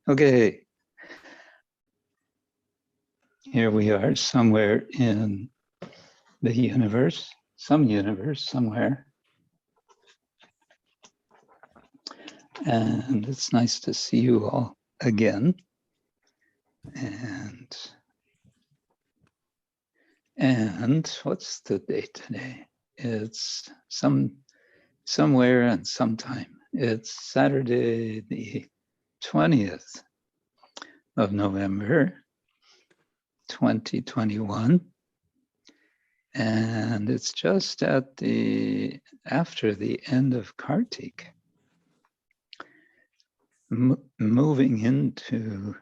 Okay. Here we are somewhere in the universe, some universe somewhere. And it's nice to see you all again. And what's the date today? It's somewhere and sometime. It's Saturday, the 20th of November, 2021. And it's just after the end of Kartik, moving into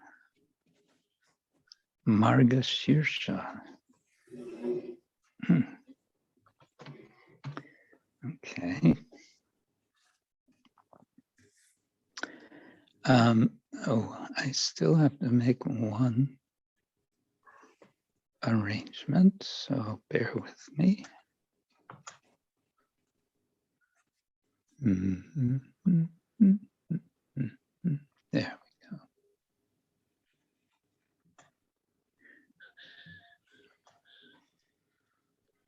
Margashirsha. Okay. I still have to make one arrangement, so bear with me. There we go.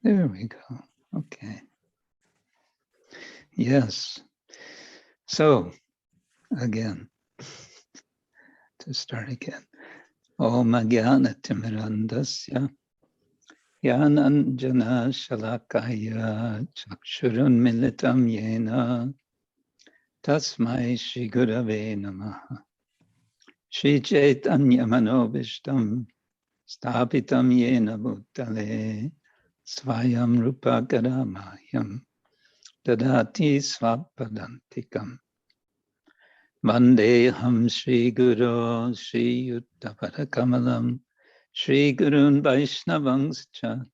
There we go. Okay. Yes. So, again, to start again. Om Jnana Timirandasya Jnananjana Shalakaya Chakshurun Militam Yena Tasmai Shri Gurave Namaha Shri Chaitanya Manobishtam Stapitam Yena Bhutale Svayam Rupa Karamayam Dadati Svapadantikam Vandeham Shri Guru Shri Yuttaparakamalam Shri Gurun Vaishnavangscha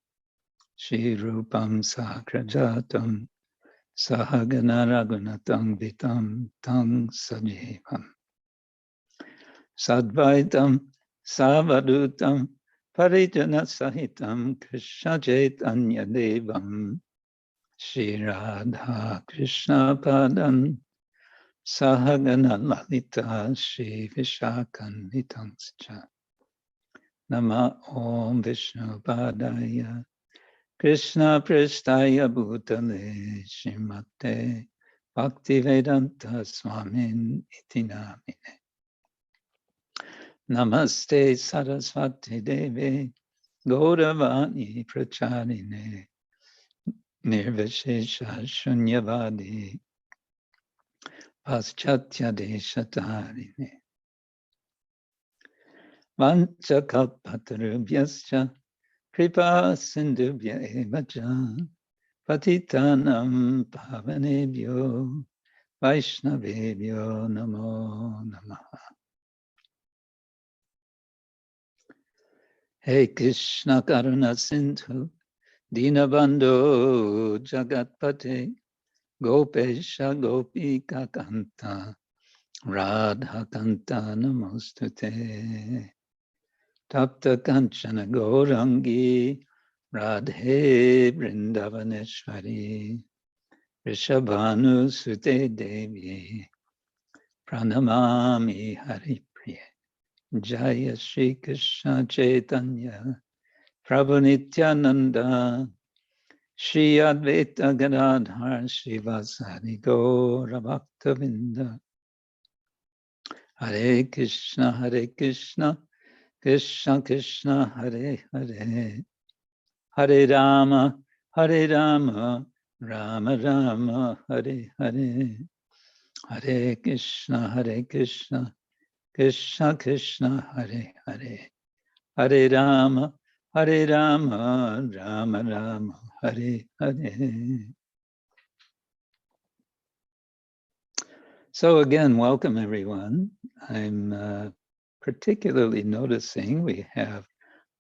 Shri Rupam Sakrajatam Sahagana Raghunatang Vitam Tang Sajivam Sadvaitam Savadutam Parijana Sahitam Krishna Chaitanya Devam Shri Radha Krishna Padan Sahagana Lalita Shri Vishakan Vitangscha Nama Om Vishnu Padaya Krishna Prestaya Bhutale Shrimate Bhaktivedanta Swamin Iti Namine Namaste Saraswati Devi Gauravani Pracharine Nirvishesha Shunyavadi Paschatya Deshatarine Vanchakalpatarubhyascha Kripa Sindhubhya Evacha Patitanam Pavanebhyo Vaishnavebhyo Namo Namaha. Hey Krishna Karuna Sindhu Dinabandhu Jagatpate Gopesha Gopika Kanta Radha Kanta Namostute Tapta Kanchana Gaurangi Radhe Vrindavaneshwari Rishabhanu Sute Devi Pranamami Haripriya Jaya Shri Krishna Chaitanya Prabhu Nityananda Shri Advaita Gadadhar Srivasadi Gaura Bhaktavinda Hare Krishna Krishna Krishna Hare Hare Hare Rama Rama Rama Hare Hare Hare Krishna Krishna Krishna Hare Hare Hare Rama Rama Rama Hare Hare. So again, welcome everyone. I'm particularly noticing we have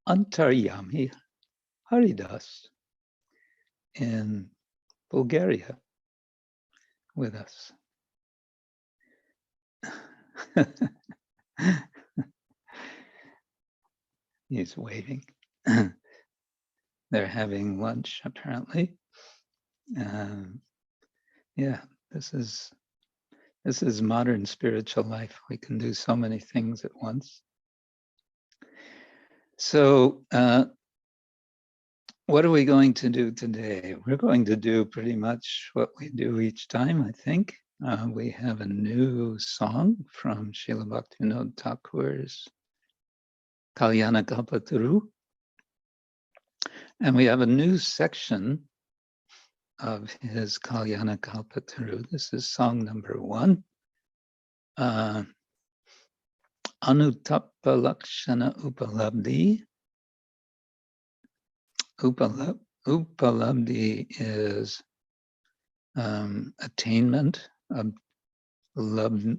Antaryami Haridas in Bulgaria with us. He's waving. They're having lunch, apparently. Yeah, this is This is modern spiritual life. We can do so many things at once. So what are we going to do today? We're going to do pretty much what we do each time, I think. We have a new song from Srila Bhaktivinoda Thakura's Kalyana Kalpataru. And we have a new section of his Kalyana Kalpataru. This is song number 1. Anutapa-laksana-upalabdhi. Upalabdhi is attainment. Labha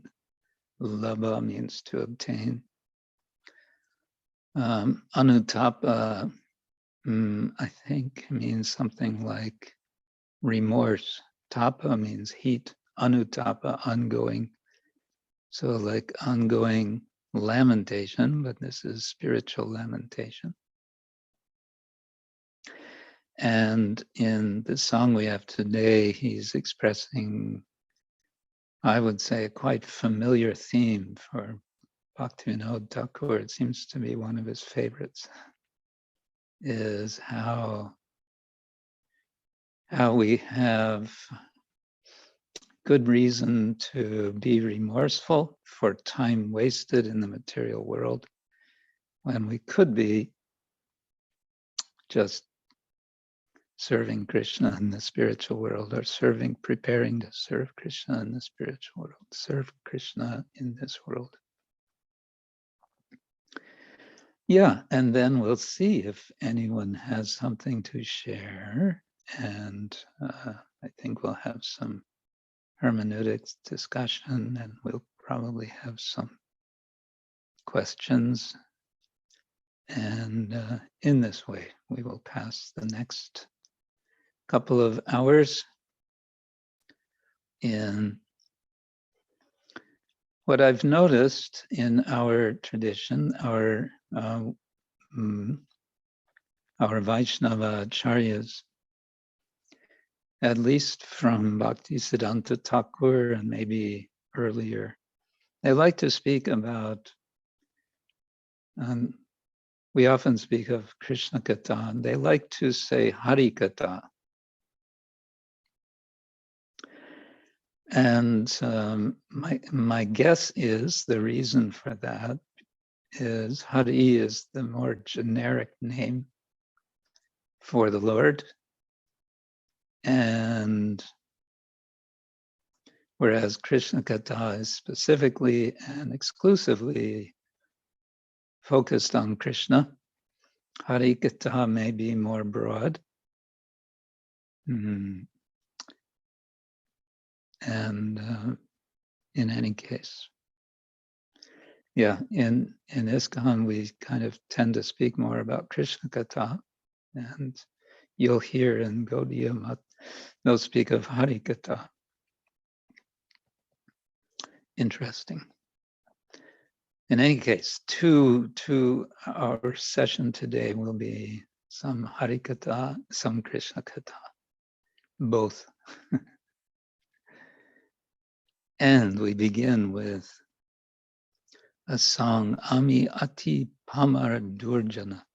means to obtain. Anutapa, I think, means something like remorse. Tapa means heat. Anutapa, ongoing. So like ongoing lamentation, but this is spiritual lamentation. And in the song we have today, he's expressing, I would say, a quite familiar theme for Bhaktivinoda Thakur. It seems to be one of his favorites, is how we have good reason to be remorseful for time wasted in the material world when we could be just serving Krishna in the spiritual world, or preparing to serve Krishna in the spiritual world, serve Krishna in this world. Yeah, and then we'll see if anyone has something to share. And I think we'll have some hermeneutics discussion, and we'll probably have some questions. And in this way, we will pass the next couple of hours in what I've noticed in our tradition, our Vaishnava acharyas, at least from Bhaktisiddhanta Thakur and maybe earlier, they like to speak about, we often speak of Krishna Katha, and they like to say Hari Katha. And my guess is the reason for that is Hari is the more generic name for the Lord. And whereas Krishna Katha is specifically and exclusively focused on Krishna, Hari Katha may be more broad. And in any case, yeah, in ISKCON, we kind of tend to speak more about Krishna Katha, and you'll hear in Gaudiya Mat, they'll speak of Hari Katha. Interesting. In any case, to our session today will be some Hari Katha, some Krishna Katha, both. And we begin with a song, Ami Ati Pamara Durjana.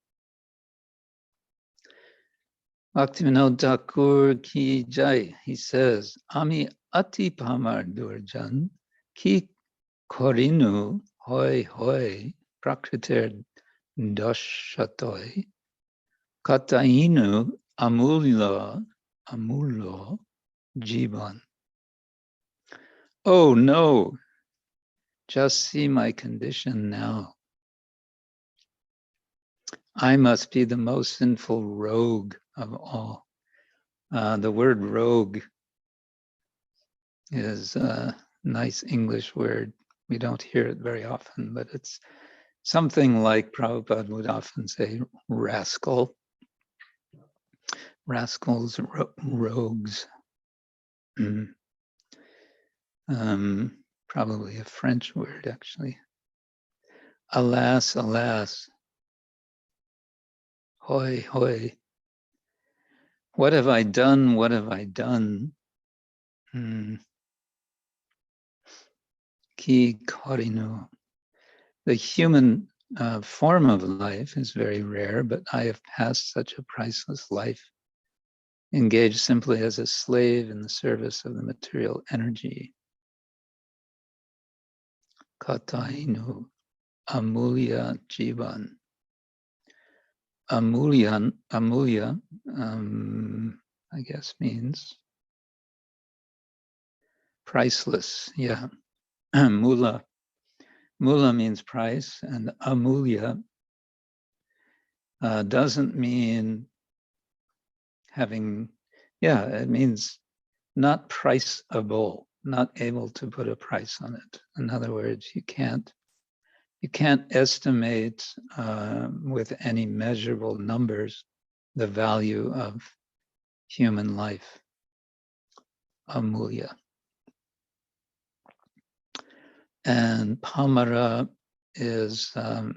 Bhaktivinoda Thakur ki jai, he says, Ami Ati Pamara Durjan ki korinu hoi hoi prakrtir dasatay katainu amulya jibana. Oh no, just see my condition now. I must be the most sinful rogue of all. The word rogue is a nice English word. We don't hear it very often, but it's something like Prabhupada would often say, rascal. Rascals, rogues. Probably a French word, actually. Alas, alas. Hoi, hoi. What have I done? What have I done? ki korinu. The human form of life is very rare, but I have passed such a priceless life, engaged simply as a slave in the service of the material energy. Katainu, amulya, jiban. Amulya, I guess means priceless. Yeah, mula means price, and amulya doesn't mean having. Yeah, it means not priceable, not able to put a price on it. In other words, you can't estimate with any measurable numbers the value of human life. Amulya. And pamara is, I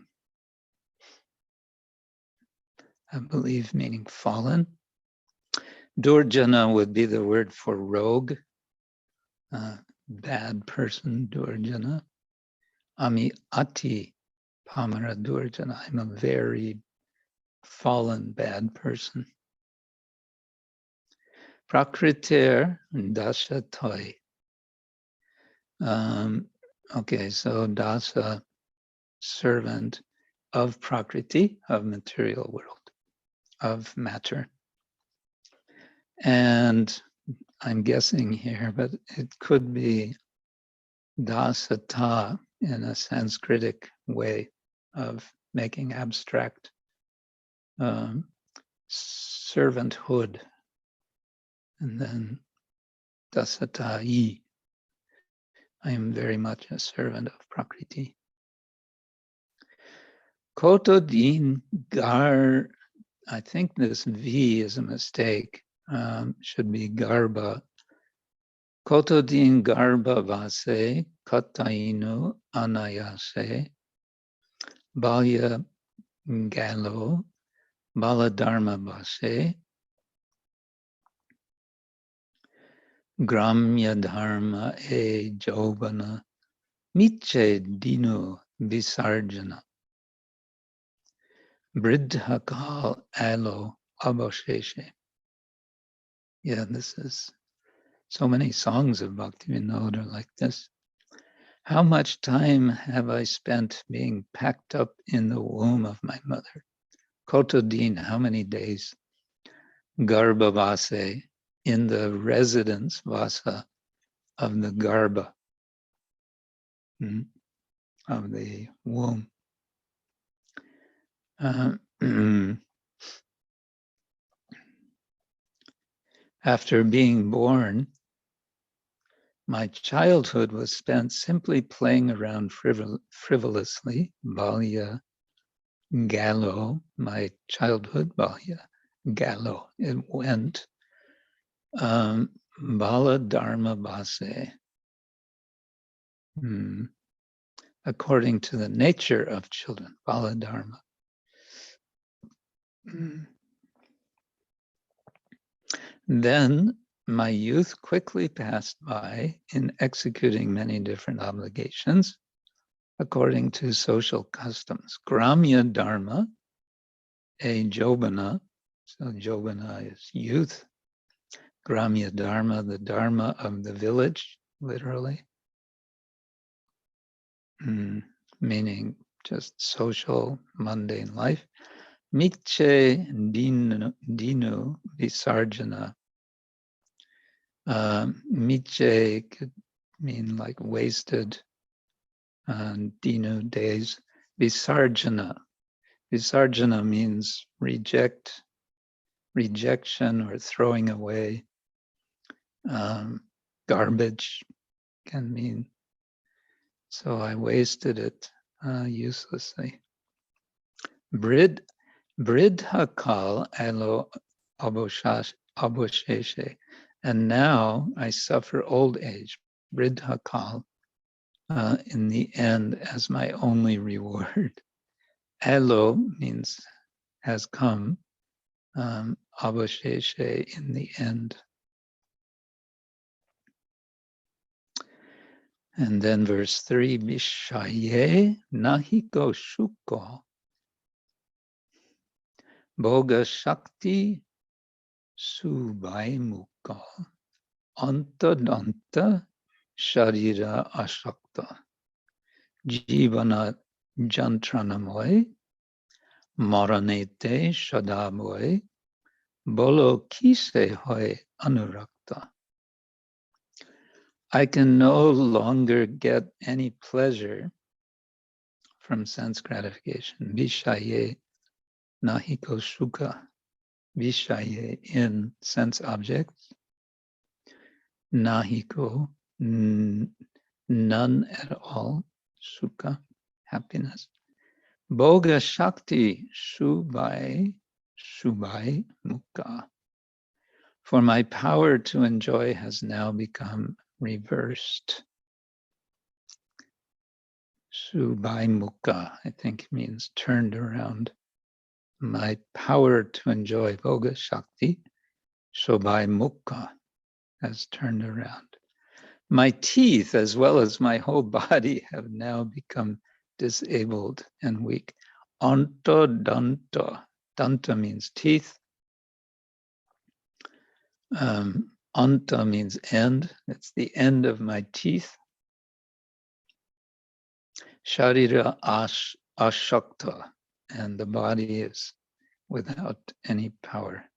believe, meaning fallen. Durjana would be the word for rogue, bad person, durjana. Ami ati pamara durjana. I'm a very fallen, bad person. Prakrtir dasatay. Okay, so dasa, servant of prakriti, of material world, of matter. And I'm guessing here, but it could be dasata in a Sanskritic way of making abstract servanthood. And then dasatai, I am very much a servant of prakriti. Koto-dina I think this V is a mistake. Should be garba. Koto-dina garvbhavase, katainu, anayase, balya, gelo, bala-dharma-base, gramya-dharma, jaubana, miche dinu visarjana, brddha-kala abhasheshe. Yeah, this is so many songs of Bhaktivinoda like this. How much time have I spent being packed up in the womb of my mother? Koto-dina, how many days? Garvbhavase, in the residence vasa of the garbha, of the womb. After being born, my childhood was spent simply playing around frivolously, balya, gelo, my childhood, balya, gelo, it went, bala-dharma-base, according to the nature of children, bala-dharma. Then my youth quickly passed by in executing many different obligations according to social customs. Gramya-dharma, a jaubana, so jaubana is youth. Gramya-dharma, the dharma of the village, literally. Meaning just social, mundane life. Miche dinu visarjana. Miche could mean like wasted, dinu, days. Visarjana. Visarjana means rejection or throwing away. Garbage can mean. So I wasted it uselessly. Brddha-kala abhasheshe. And now I suffer old age, brddha-kala, in the end as my only reward. Elo means has come, abhasheshe, in the end. And then verse 3, Vishaye nahiko shuko bhoga-sakti subhaimuka anta sharira ashakta jibana jantranamoy maranete shadamoy bolo kise hoy anurakta. I can no longer get any pleasure from sense gratification. Vishaye nahiko shuka. Vishaye in sense objects. Nahiko, none at all. Sukha, happiness. Bhoga-sakti, subhai mukha. For my power to enjoy has now become reversed. Subhai mukha, I think means turned around. My power to enjoy bhoga-sakti, subhai mukha, has turned around. My teeth, as well as my whole body, have now become disabled and weak. Danta. Danta means teeth. Anta means end. It's the end of my teeth. Sharira ashakta. And the body is without any power.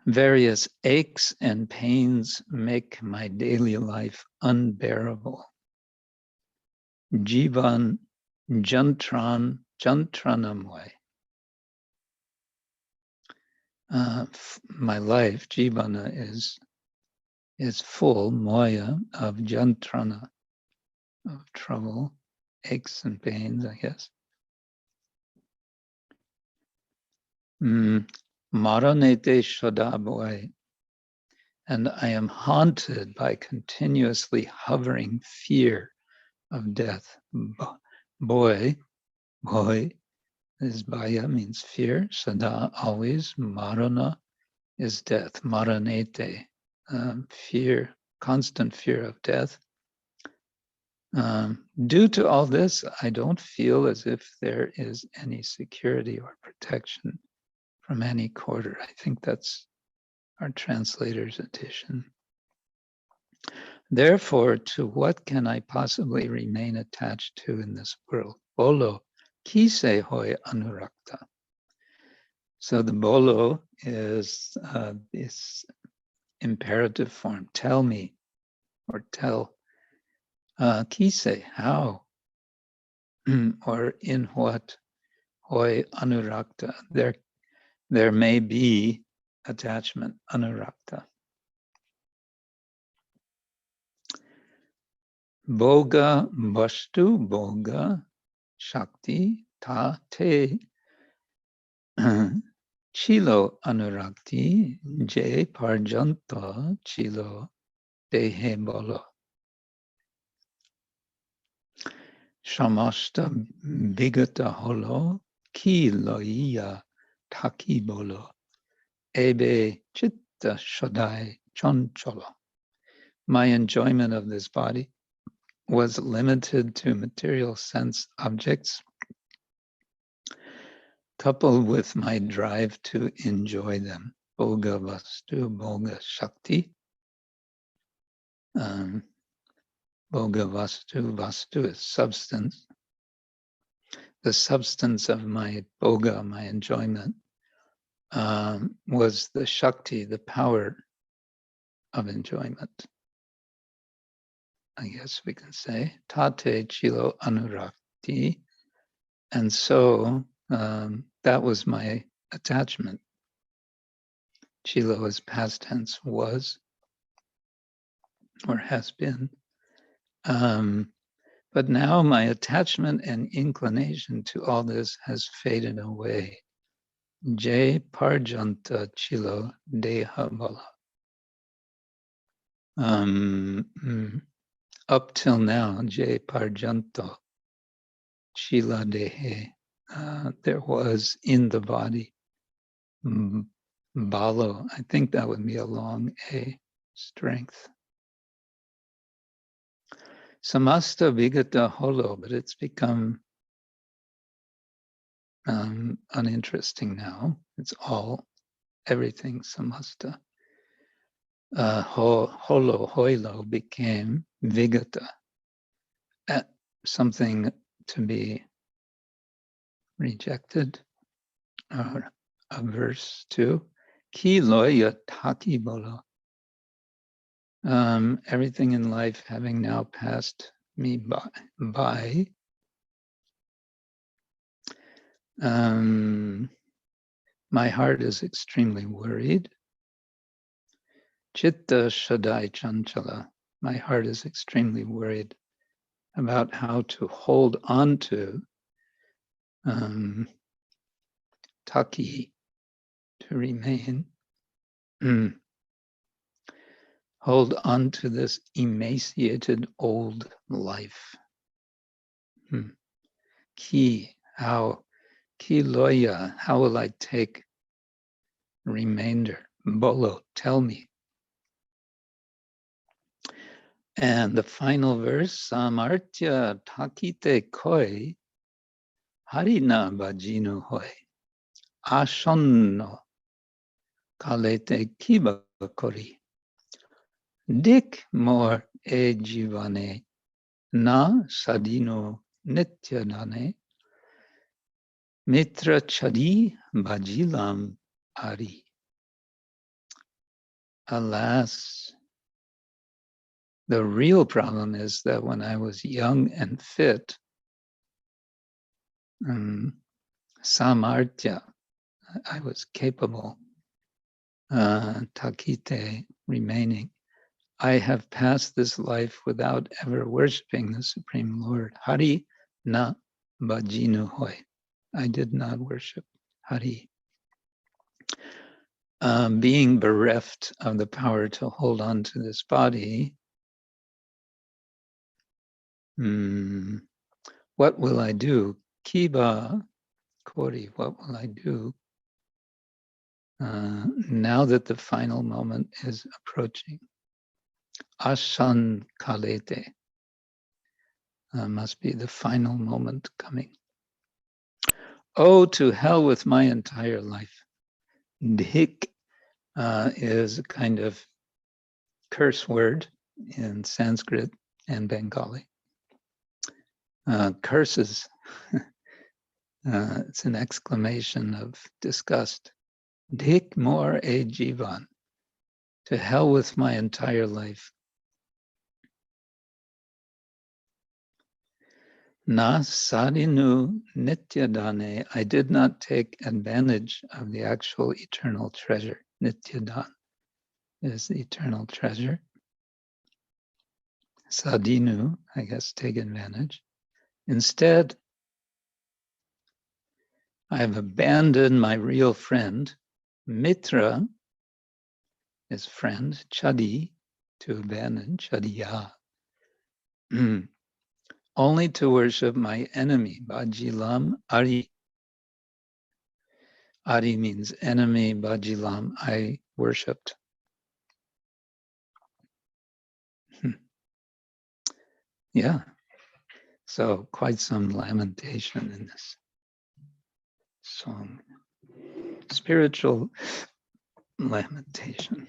Various aches and pains make my daily life unbearable. Jivan jantranamoi. My life, jibana, is full, moya, of jantrana, of trouble, aches and pains, I guess. Maranete shadaboy. And I am haunted by continuously hovering fear of death. Boy is baya, means fear. Sada, always. Marana is death. Maranete, fear, constant fear of death. Due to all this, I don't feel as if there is any security or protection from any quarter. I think that's our translator's edition. Therefore, to what can I possibly remain attached to in this world? Bolo, kise hoy anurakta. So the bolo is this imperative form. Tell me, or tell. Kise, how? Or in what? Hoy anurakta. There may be attachment, anurakta. Bhoga-bastu-bhoga-sakti ta te chilo anurakti je-paryanta chilo dehe bolo. Samasta bigata holo ki loiya taki bolo ebe chitta shadai chancholo. My enjoyment of this body was limited to material sense objects, coupled with my drive to enjoy them. Bhoga-bastu-bhoga-sakti. Bhoga-bastu is substance. The substance of my bhoga, my enjoyment, was the shakti, the power of enjoyment. I guess we can say, tate chilo anurakti. And so that was my attachment. Chilo is past tense, was, or has been. But now my attachment and inclination to all this has faded away. Je-paryanta chilo deha bala. Up till now, je-paryanta chila dehe, there was in the body balo. I think that would be a long A, strength. Samasta vigata holo, but it's become uninteresting now. It's all, everything samasta. Hoilo became vigata, something to be rejected or averse to. Ki loya taki bolo. Everything in life having now passed me by. My heart is extremely worried. Chitta shadai chanchala. My heart is extremely worried about how to hold on to taki, to remain. Hold on to this emaciated old life. Ki, how? Ki loya, how will I take remainder? Bolo, tell me. And the final verse, samartya takite koi harina bajinu hoy ashanno kalete kiba kori dik mor e jivane na sadino nityadane mitra chadi bajilam ari. Alas, the real problem is that when I was young and fit, samartya, I was capable, takite, remaining. I have passed this life without ever worshiping the Supreme Lord. Hari na bhajinu hoy. I did not worship Hari. Being bereft of the power to hold on to this body, what will I do? Kiba kori, what will I do now that the final moment is approaching? Ashan kalete, must be the final moment coming. Oh, to hell with my entire life. Dhik is a kind of curse word in Sanskrit and Bengali. Curses, it's an exclamation of disgust. Dhik mor e jivan, to hell with my entire life. Na sadinu nityadane, I did not take advantage of the actual eternal treasure. Nityadan is the eternal treasure. Sadinu, I guess, take advantage. Instead, I have abandoned my real friend. Mitra is friend. Chadi, to abandon. Chadiya. Only to worship my enemy. Bajilam Ari. Ari means enemy. Bajilam, I worshipped. Yeah. So quite some lamentation in this song. Spiritual lamentation.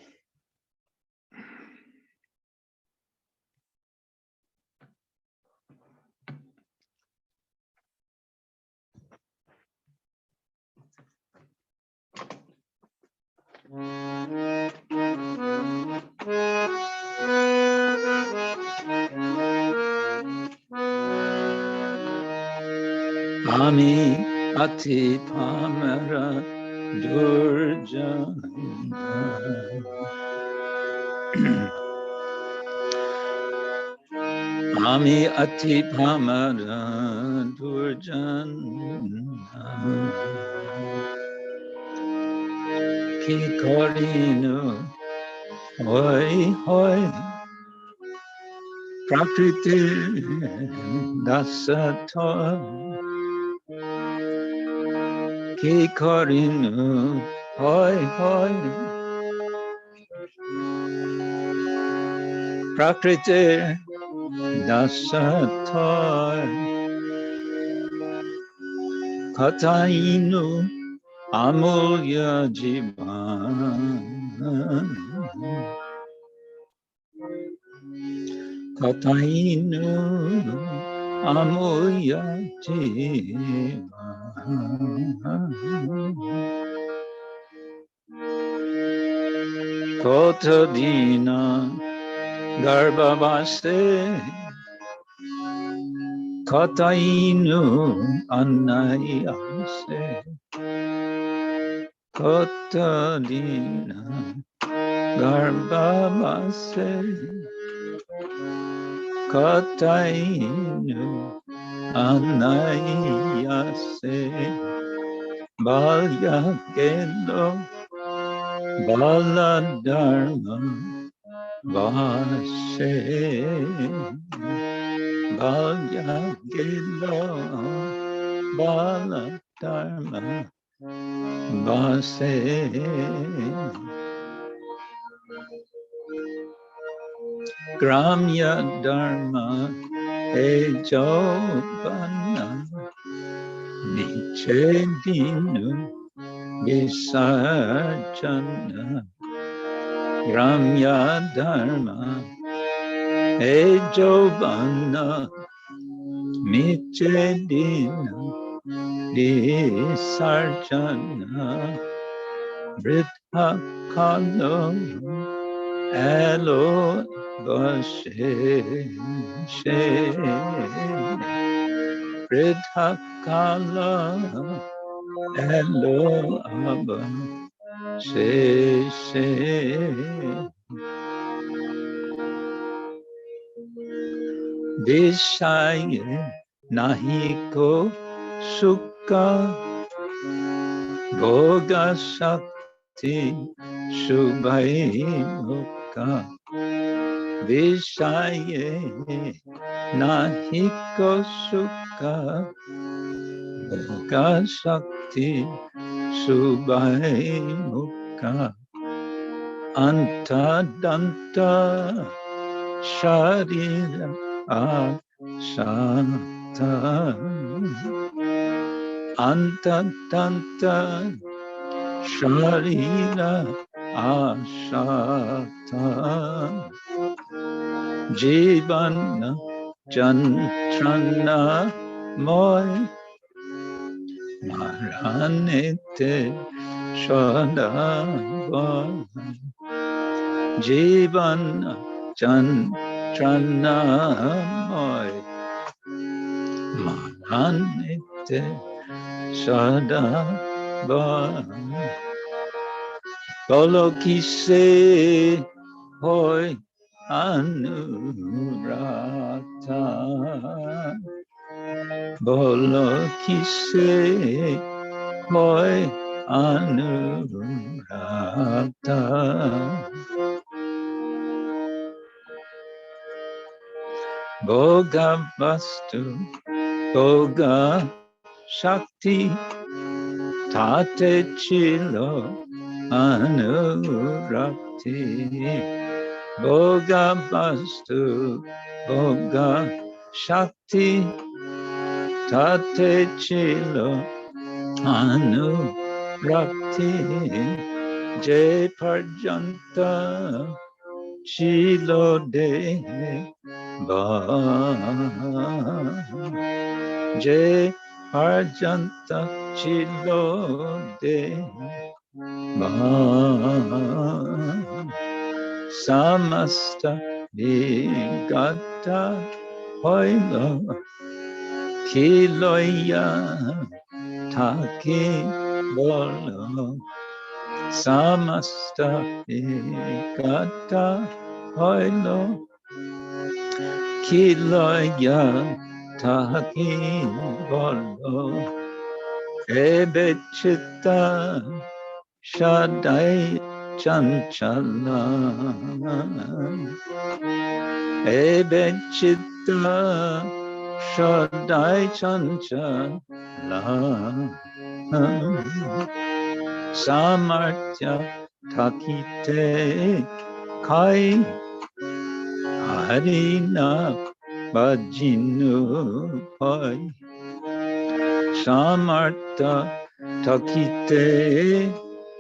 Ami ati pamara durjana. Ami ati pamara durjana. Ki korinu hoy hoy prakrtir dasatay. Ki korinu hoy hoy prakrtir dasatay katainu amulya jibana katainu amulya jibana koto-dina garvbhavase katainu anayase koto-dina garvbhavase katainu anayase balya gelo bala-dharma-base balya gelo bala-dharma-base gramya-dharma jaubana miche visarjana gramya-dharma jaubana miche visarjana brddha-kala alo vashe brddha-kala alo vashe Vishaye nahiko sukha bhoga-sakti shubhaimukha Vishaye nahiko sukha bhoga-sakti shubhaimukha antadanta sharira asata antadanta sharira asata jibana jantrana moy maranete sadhu-bhavan jibana jantrana moy maranete sadhu-bhavan golokise hoy anurata bolokise hoy anurata bhoga-bastu-bhoga-sakti tate chilo anurakti bhoga-bastu-bhoga-sakti tate chilo anurakti je-paryanta chilo de ba je-paryanta chilo de ba samasta vigata Hoilo kiloya taki bolo samasta vigata Hoilo kiloya taki bolo ebechita shadai chanchala ebechita shadai chanchala samartya thakite kai harina bajinu hoy samartha takite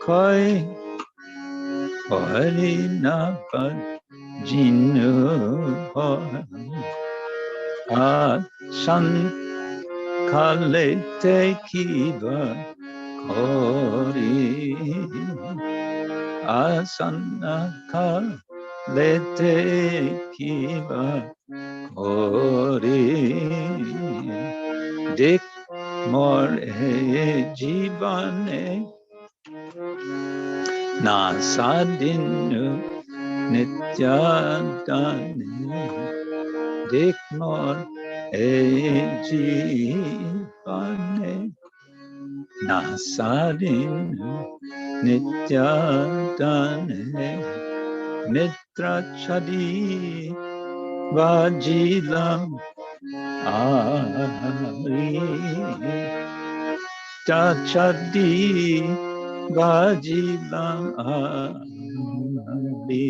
koi harina bajinu hoy asan kalete kiva kori asana kalete kiva kori dik more jibane na sadinu nityadane dik more jibane na sadinu nityadane mitra chadi vajilam ari chadi vajilam ari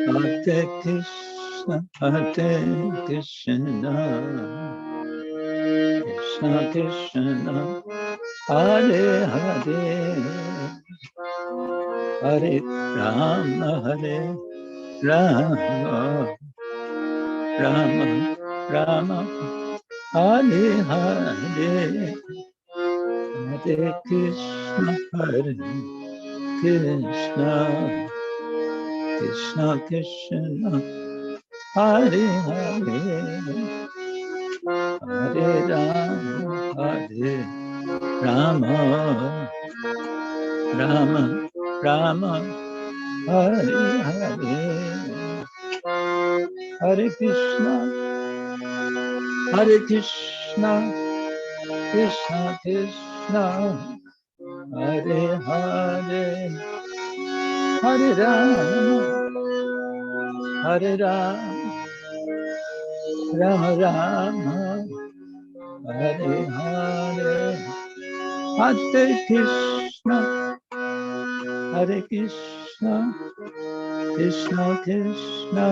Hare Krishna, Hare Krishna, Krishna Krishna, Hare Hare, Hare Rama, Hare Rama, Rama Rama, Hare Hare, Hare Krishna, Hare Krishna, Krishna Krishna, Hare Hare, Hare Rama, Hare Rama, Rama Rama, Hare Hare, Hare Krishna, Hare Krishna, Krishna Krishna, Hare Hare, Hare Rama, Hare Rama, Rama Rama, Hare Hare, Hare Krishna, Hare Krishna, Krishna Krishna,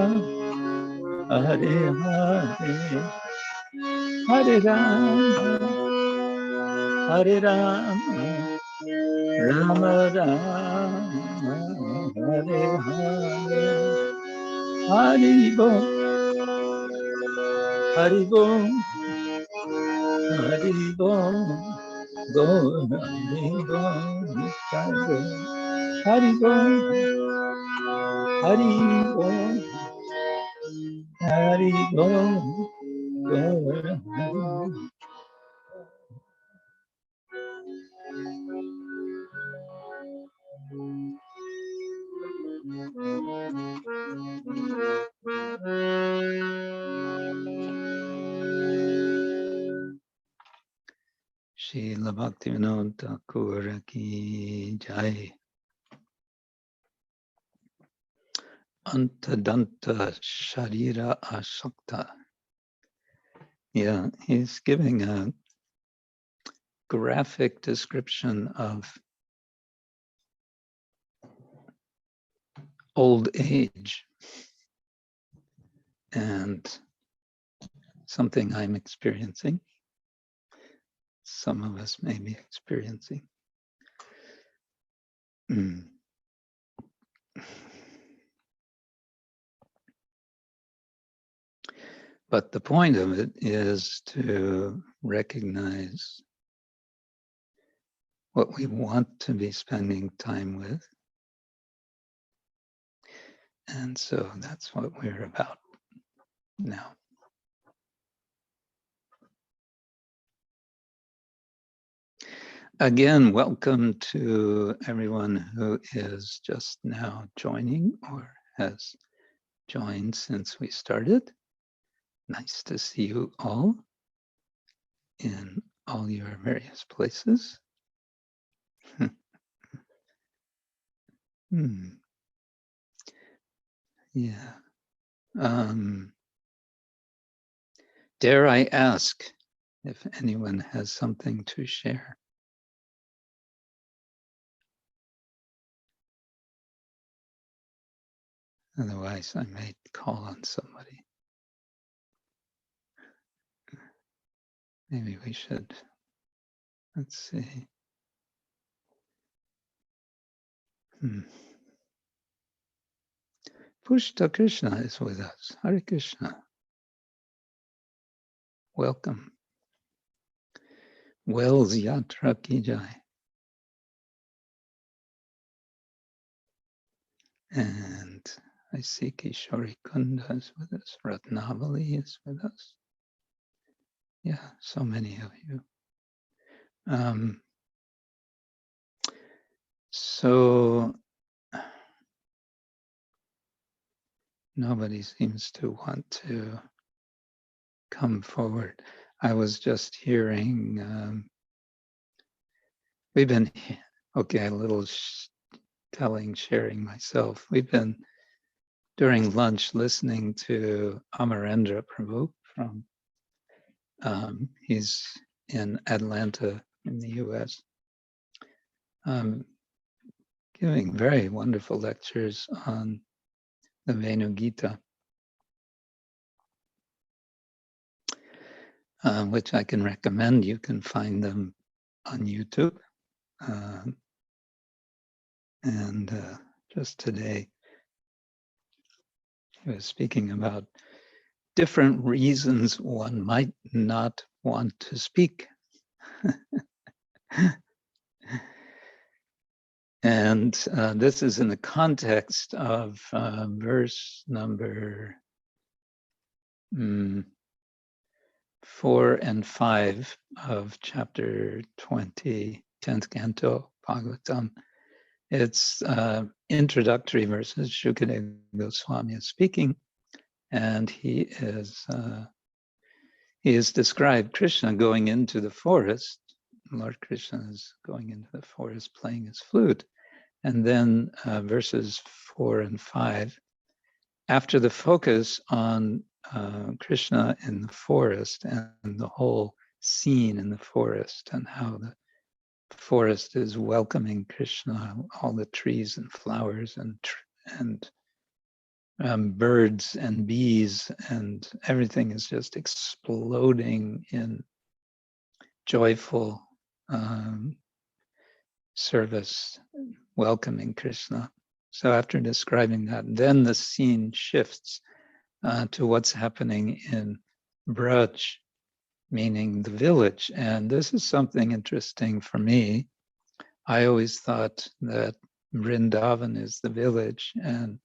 Hare Hare, Hare Rama, Hare Rama, Rama Rama, Hare Hare, Hari Bom, Hari Bom, Hari Bom, Go, Hari Bom, Hari Bom, Hari Bom, Hari Bom, Go, Srila Bhaktivinoda Thakura ki jai. Antadanta Sharira Asakta. Yeah, he's giving a graphic description of old age and something I'm experiencing. Some of us may be experiencing. But the point of it is to recognize what we want to be spending time with. And so that's what we're about now. Again, welcome to everyone who is just now joining or has joined since we started. Nice to see you all in all your various places. Yeah. Dare I ask if anyone has something to share? Otherwise, I may call on somebody. Maybe we should, let's see. Pushta Krishna is with us. Hare Krishna. Welcome. Wells Yatra Ki Jai. And I see Kishori Kunda is with us. Ratnavali is with us. Yeah, so many of you. So nobody seems to want to come forward. I was just hearing, we've been, okay, a little sharing myself. We've been during lunch listening to Amarendra Prabhu from, he's in Atlanta in the US, giving very wonderful lectures on the Venu Gita, which I can recommend. You can find them on YouTube. And just today, he was speaking about different reasons one might not want to speak. And this is in the context of verse number 4 and 5 of chapter 20, 10th canto, Bhagavatam. It's introductory verses. Shukadeva Goswami is speaking, and he is described Krishna going into the forest. Lord Krishna is going into the forest playing his flute. And then verses 4 and 5, after the focus on Krishna in the forest and the whole scene in the forest and how the forest is welcoming Krishna, all the trees and flowers and birds and bees, and everything is just exploding in joyful service, welcoming Krishna. So after describing that, then the scene shifts to what's happening in Braj, meaning the village. And this is something interesting for me. I always thought that Vrindavan is the village and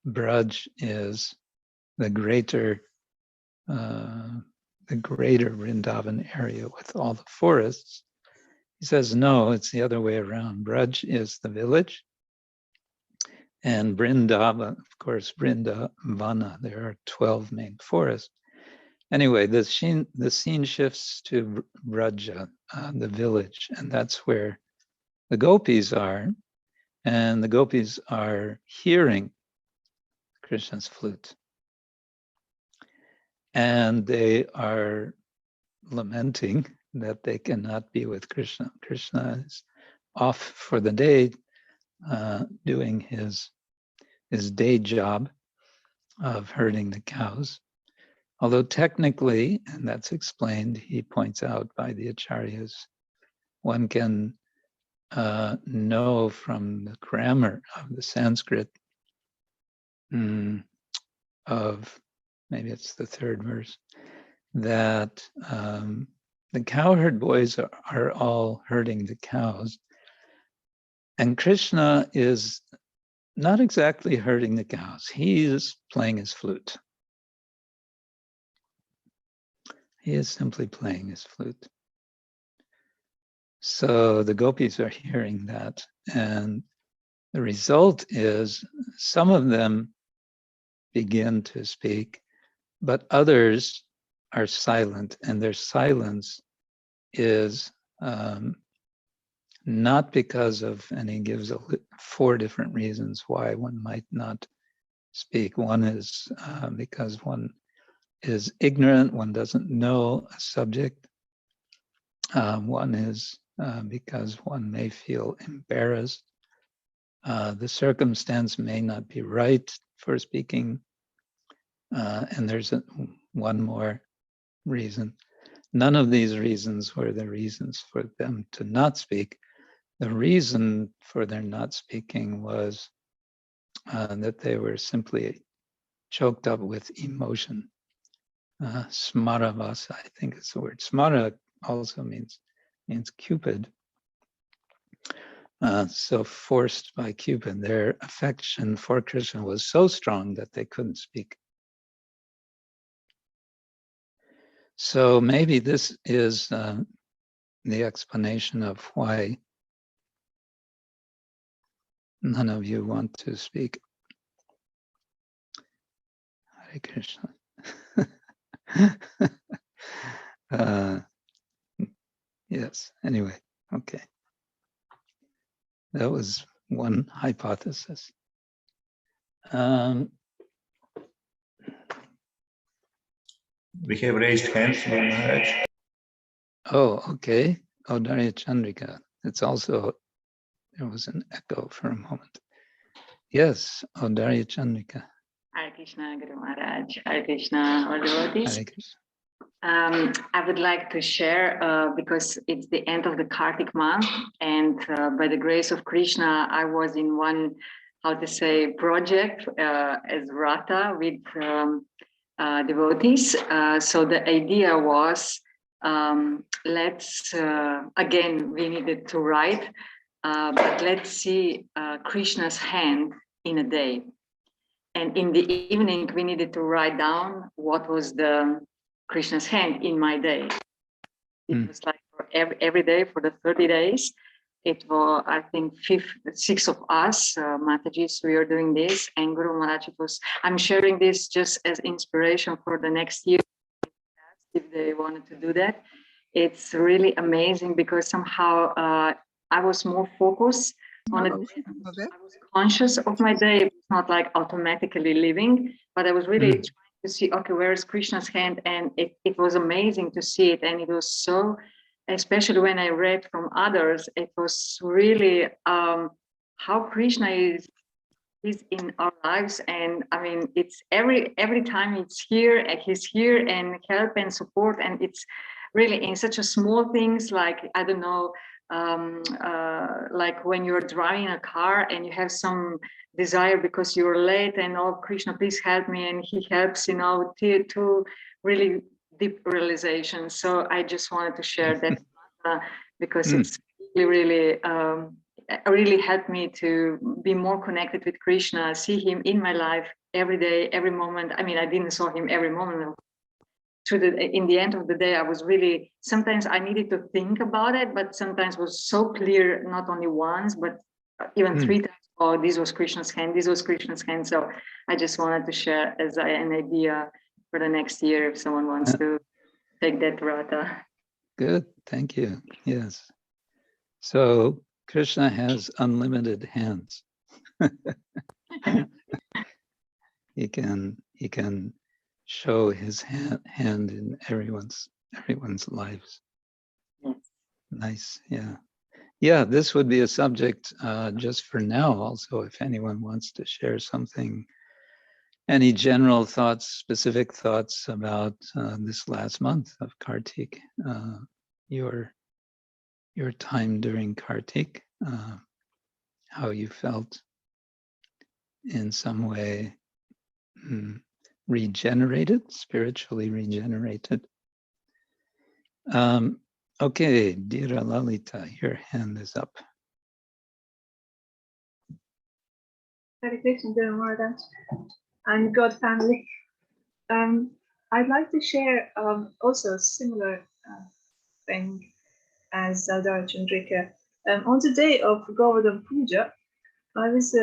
Braj is the greater Vrindavan area with all the forests. He says, no, it's the other way around. Braj is the village. And Vrindavan, of course, Vrindavana, there are 12 main forests. Anyway, the scene shifts to Braja, the village, and that's where the gopis are. And the gopis are hearing Krishna's flute. And they are lamenting that they cannot be with Krishna. Krishna is off for the day, doing his day job of herding the cows. Although technically, and that's explained, he points out by the acharyas, one can know from the grammar of the Sanskrit of, maybe it's the third verse, that the cowherd boys are all herding the cows. And Krishna is not exactly herding the cows. He is playing his flute. He is simply playing his flute. So the gopis are hearing that. And the result is some of them begin to speak, but others are silent. And their silence is not because of, and he gives 4 different reasons why one might not speak. One is because one is ignorant, one doesn't know a subject. One is because one may feel embarrassed. The circumstance may not be right for speaking. And there's one more reason. None of these reasons were the reasons for them to not speak. The reason for their not speaking was that they were simply choked up with emotion. Smaravasa, I think is the word. Smara also means Cupid. So forced by Cupid, their affection for Krishna was so strong that they couldn't speak. So maybe this is the explanation of why none of you want to speak. Hare Krishna. Yes, anyway, okay. That was one hypothesis. We have raised hands, Maharaj. Oh, okay. Oh, Darya Chandrika. It's also, there was an echo for a moment. Yes, oh, Darya Chandrika. Hare Krishna, Guru Maharaj. Hare Krishna, all devotees. Hare Krishna. I would like to share, because it's the end of the Kartik month, and by the grace of Krishna, I was in one, how to say, project as Rata with devotees. So the idea was, let's, again, we needed to write, but let's see Krishna's hand in a day. And in the evening, we needed to write down what was the Krishna's hand in my day. It was like for every day for the 30 days. It was, I think, 6 of us, Matajis, we are doing this. And Guru Maharaj, I'm sharing this just as inspiration for the next year, if they wanted to do that. It's really amazing because somehow I was more focused on it. I was conscious of my day. It was not like automatically living, but I was really trying to see, okay, where is Krishna's hand? And it was amazing to see it. And it was so, especially when I read from others, it was really how Krishna is in our lives. And I mean, it's every time he's here and help and support. And it's really in such a small things, like, I don't know, like when you're driving a car and you have some desire because you're late and, oh, Krishna, please help me. And he helps, you know, to really deep realization. So I just wanted to share that because it's really helped me to be more connected with Krishna, see him in my life every day, every moment. I mean, I didn't saw him every moment. In the end of the day, I was really, sometimes I needed to think about it, but sometimes was so clear, not only once, but even 3 times. Oh, this was Krishna's hand, this was Krishna's hand. So I just wanted to share as an idea for the next year, if someone wants to take that rata. Good, thank you. Yes. So Krishna has unlimited hands. He can show his hand in everyone's lives. Yes. Nice, yeah. Yeah, this would be a subject just for now also, if anyone wants to share something, any general thoughts, specific thoughts about this last month of Kartik, your time during Kartik, how you felt in some way regenerated, spiritually regenerated. Okay, Dira Lalita, your hand is up. Hare Krishna, Guru Maharaj, and God family. I'd like to share also a similar thing as Dara Chandrika. On the day of Govardhan Puja, I was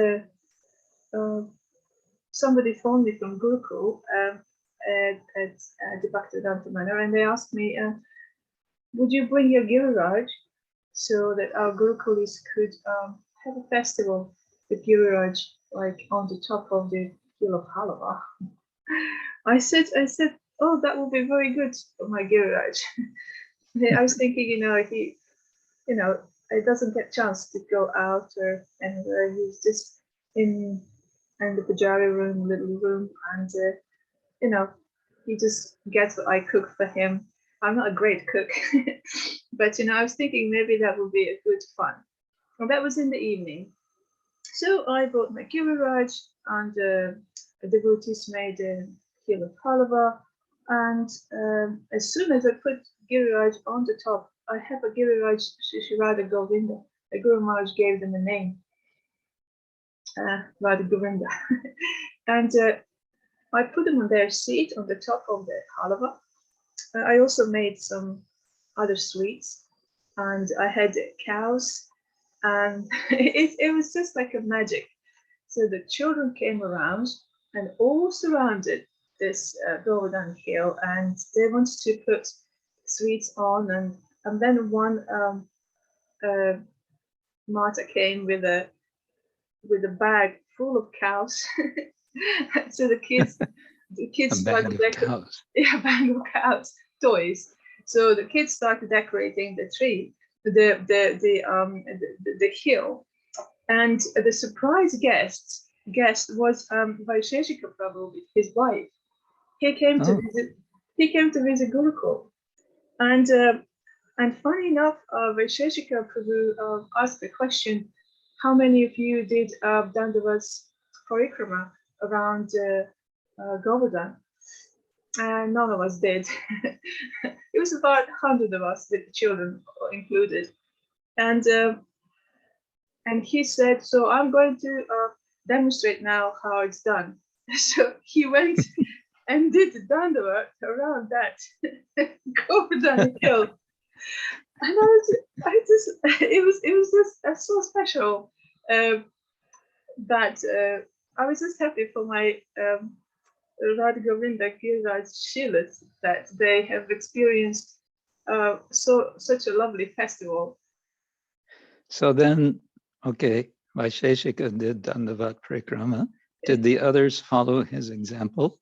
somebody phoned me from Gurukul at the Bhaktivinoda manor, and they asked me, would you bring your Giriraj so that our Gurukulis could have a festival with Giriraj, like on the top of the hill of Halava? I said, oh, that would be very good for my Giriraj. I was thinking, he, it doesn't get chance to go out or anywhere. He's just in and the pujari room, little room, and you know, he just gets what I cook for him. I'm not a great cook, but you know, I was thinking maybe that would be a good fun. And that was in the evening. So I brought my giriraj, and the devotees made a kilo of halva. And as soon as I put giriraj on the top, I have a giriraj Radha Govinda. The Guru Maharaj gave them a name, Radha Govinda. And I put them on their seat on the top of the halva. I also made some other sweets, and I had cows, and it was just like a magic. So the children came around and all surrounded this Govardhan hill, and they wanted to put sweets on, and then one Mata came with a bag full of cows. So the kids started decorating. Yeah, bag of cows, toys. So the kids started decorating the tree, the hill, and the surprise guest was Vaisheshika Prabhu with his wife. He came to visit. He came to visit Gurukul, and funny enough, Vaisheshika Prabhu asked the question, "How many of you did Dandavas parikrama around Govardhan?" And none of us did. It was about 100 of us, with the children included, and he said, "So I'm going to demonstrate now how it's done." So he went and did the dandava around that Govardhan hill, and it was just so special that I was just happy for my Radha Govinda Giriraj Shilas that they have experienced such a lovely festival. So then, okay, Vaisheshika did Dandavat Parikrama. Did the others follow his example?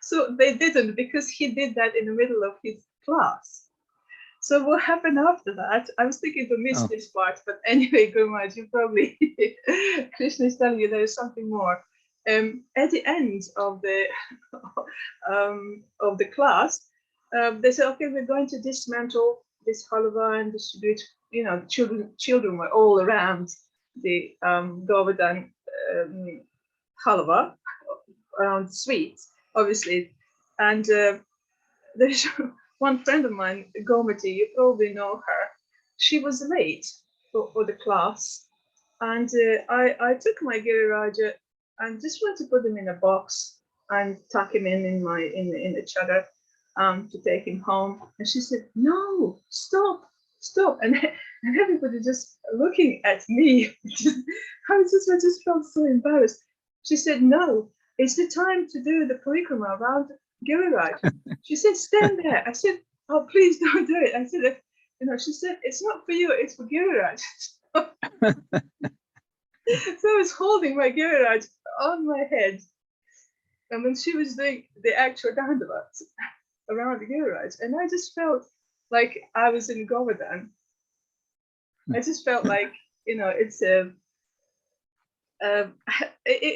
So they didn't, because he did that in the middle of his class. So what happened after that? I was thinking to miss this part, but anyway, Guru Maharaj, you probably Krishna is telling you there is something more. At the end of the class, they said, "Okay, we're going to dismantle this halva and distribute." You know, children were all around the Govardhan halva, around sweets, obviously. And there's one friend of mine, Gomati, you probably know her. She was late for the class, and I took my Giriraja and just wanted to put him in a box and tuck him in the chadar to take him home. And she said, "No, stop. And everybody just looking at me. I just felt so embarrassed. She said, "No, it's the time to do the parikrama around Giriraj." She said, "Stand there." I said, "Oh, please don't do it." I said, she said, "It's not for you, it's for Giriraj." So I was holding my Giriraj on my head. And when she was doing the actual dandavats around the Giriraj, and I just felt like I was in Govardhan. I just felt like, it's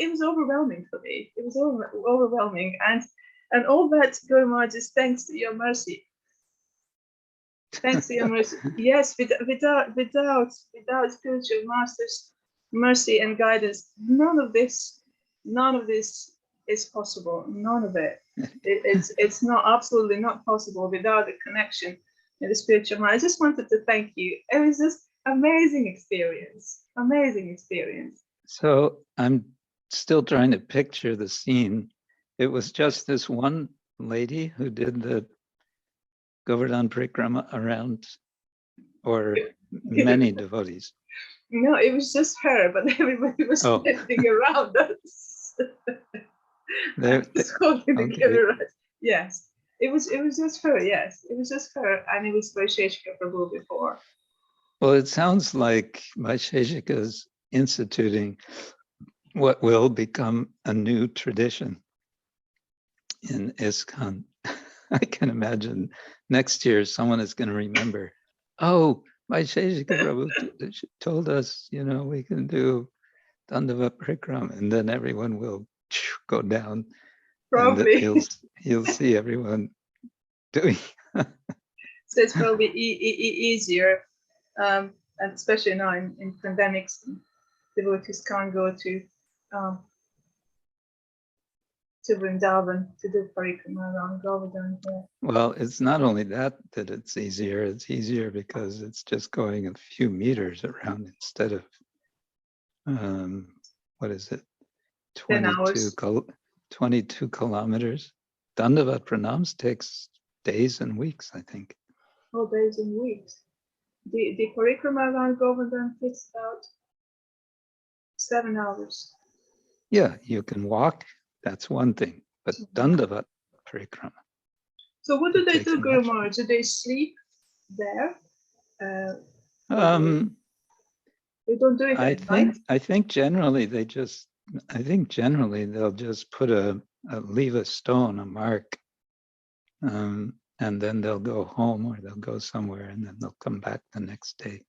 it was overwhelming for me. It was overwhelming, and all that, Guru Maharaj, is thanks to your mercy. Thanks to your mercy. Yes, without spiritual masters' mercy and guidance, none of this is possible. None of it. It's not, absolutely not possible without the connection in the spiritual mind. I just wanted to thank you. It was just amazing experience. Amazing experience. So I'm still trying to picture the scene. It was just this one lady who did the Govardhan Parikrama around, or many devotees? No, it was just her, but everybody was standing around us. Yes, it was just her. Yes, it was just her, and it was Vaisheshika Prabhu before. Well, it sounds like Vaisheshika is instituting what will become a new tradition in ISKCON. I can imagine next year someone is going to remember, oh, Vaisheshika Prabhu told us, we can do Dandavat Parikrama, and then everyone will go down, Probably. and you'll see everyone doing. So it's probably easier, and especially now in pandemics, devotees can't go to Vrindavan to do parikrama around Govardhan. Yeah. Well, it's not only that it's easier. It's easier because it's just going a few meters around instead of what is it, 10 hours. 22 kilometers. Dandavat pranams takes days and weeks, I think. Oh, days and weeks. The parikrama around Govardhan takes about 7 hours. Yeah, you can walk. That's one thing, but Dandavat parikrama. So what do they takes do, much. Guru Maharaj? Do they sleep there? They don't do it at night? I think generally they'll just put leave a stone, a mark, and then they'll go home or they'll go somewhere and then they'll come back the next day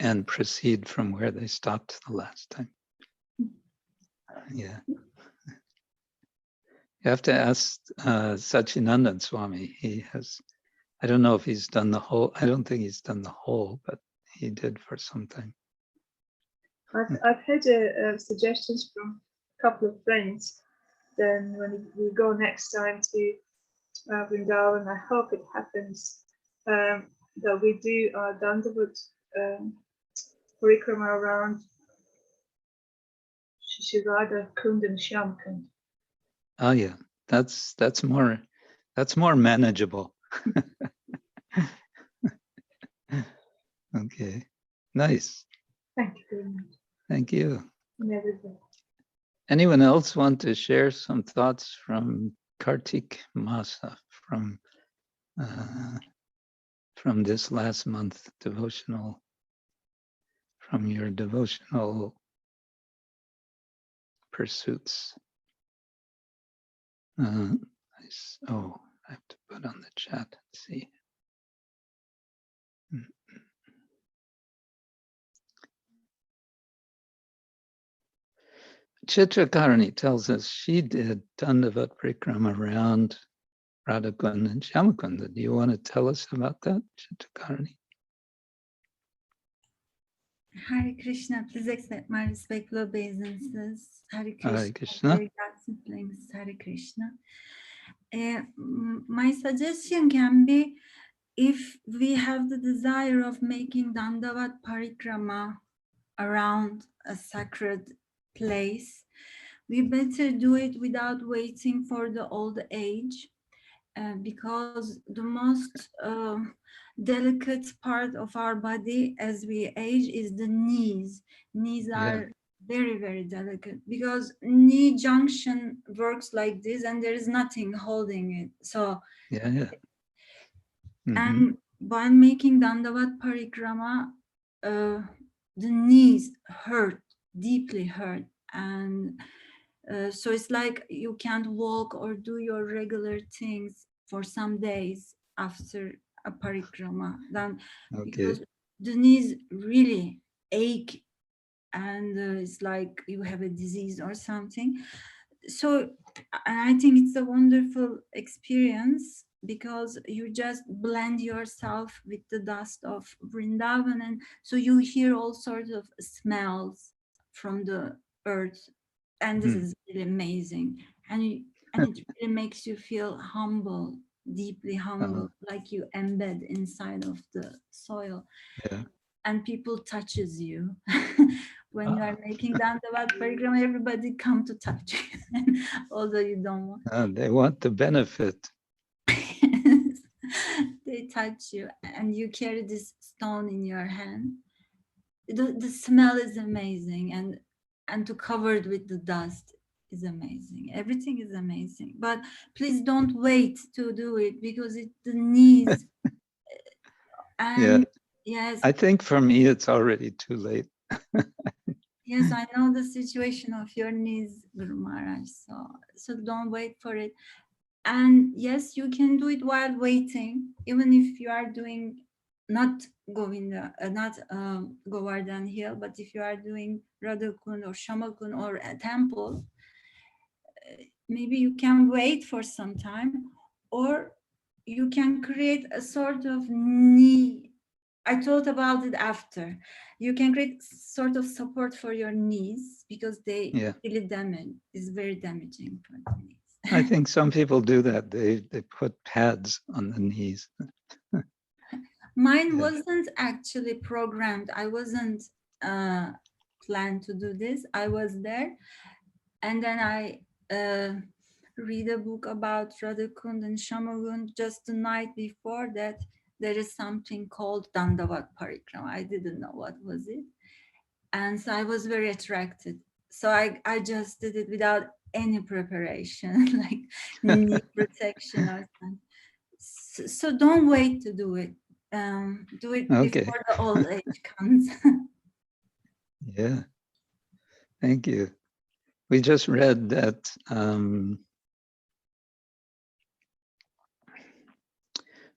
and proceed from where they stopped the last time. Yeah. You have to ask Sachinandan Swami. He has, I don't know if he's done the whole, I don't think he's done the whole, but he did for some time. I've had suggestions from a couple of friends. Then when we go next time to Vrindavan, I hope it happens, that we do our Dandavat parikrama around Shishirada Kund and Shyamkund. Oh yeah, that's more manageable. Okay, nice. Thank you very much. Thank you. And everything. Anyone else want to share some thoughts from Kartik Masa, from this last month devotional, from your devotional pursuits? I have to put on the chat. Let's see. Chitrakarani tells us she did Dandavat Parikrama around Radhakund and Shyamakunda. Do you want to tell us about that, Chitrakarani? Hare Krishna, please accept my respectful obeisances. Hare Krishna. Hare Krishna. Hare Krishna. My suggestion can be, if we have the desire of making Dandavat Parikrama around a sacred place, we better do it without waiting for the old age, because the most delicate part of our body as we age is the knees. Knees are very, very delicate, because knee junction works like this and there is nothing holding it. So and by making Dandavat Parikrama, the knees hurt, deeply hurt, and so it's like you can't walk or do your regular things for some days after a parikrama. Then because the knees really ache, and it's like you have a disease or something. So I think it's a wonderful experience, because you just blend yourself with the dust of Vrindavan, and so you hear all sorts of smells from the earth, and this is really amazing, and it really makes you feel humble, deeply humble, like you embed inside of the soil, and people touches you. When you are making Dandavat Parikrama, everybody come to touch you, although you don't want. They want the benefit. They touch you, and you carry this stone in your hand. The smell is amazing, and to cover it with the dust is amazing. Everything is amazing, but please don't wait to do it, because the knees. And yes, I think for me it's already too late. Yes, I know the situation of your knees, Guru Maharaj, so don't wait for it. And yes, you can do it while waiting, even if you are doing not Govinda, not Govardhan Hill, but if you are doing Radhakund or Shamakund or a temple, maybe you can wait for some time, or you can create a sort of knee. I thought about it after. You can create sort of support for your knees because they really damage. It's very damaging for the knees. I think some people do that. They put pads on the knees. Mine wasn't actually programmed. I wasn't planned to do this. I was there, and then I read a book about Radhakund and Shamakund just the night before that. There is something called Dandavat Parikrama. I didn't know what was it. And so I was very attracted. So I just did it without any preparation, like knee protection or something. So don't wait to do it. Do it before the old age comes. Yeah, thank you. We just read that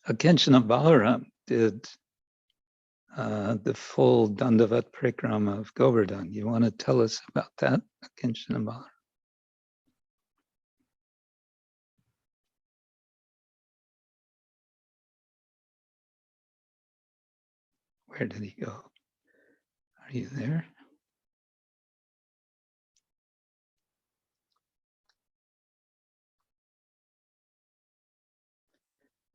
Akenshana Balaram did the full Dandavat Parikrama of Govardhan. You want to tell us about that, Akenshana Balaram? Where did he go? Are you there?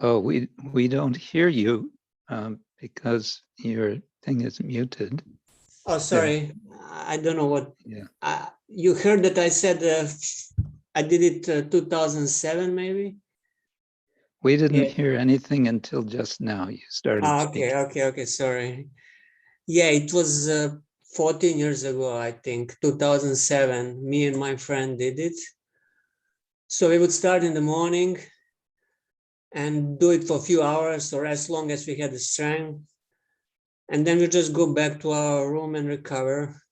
Oh, we don't hear you because your thing is muted. Oh, sorry. I don't know what. Yeah. You heard that I said I did it 2007, maybe? We didn't hear anything until just now. You started speaking. Okay. Sorry. Yeah, it was 14 years ago, I think, 2007. Me and my friend did it. So we would start in the morning and do it for a few hours or as long as we had the strength. And then we just go back to our room and recover.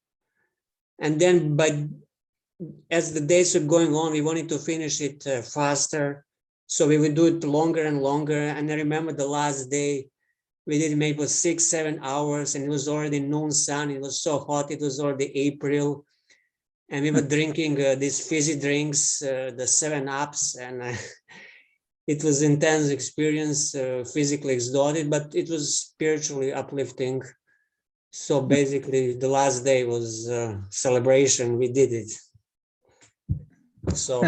And then as the days were going on, we wanted to finish it faster. So we would do it longer and longer. And I remember the last day, we did maybe 6-7 hours and it was already noon sun. It was so hot. It was already April. And we were drinking these fizzy drinks, the 7-Ups. And it was an intense experience, physically exhausted, but it was spiritually uplifting. So basically, the last day was celebration. We did it. So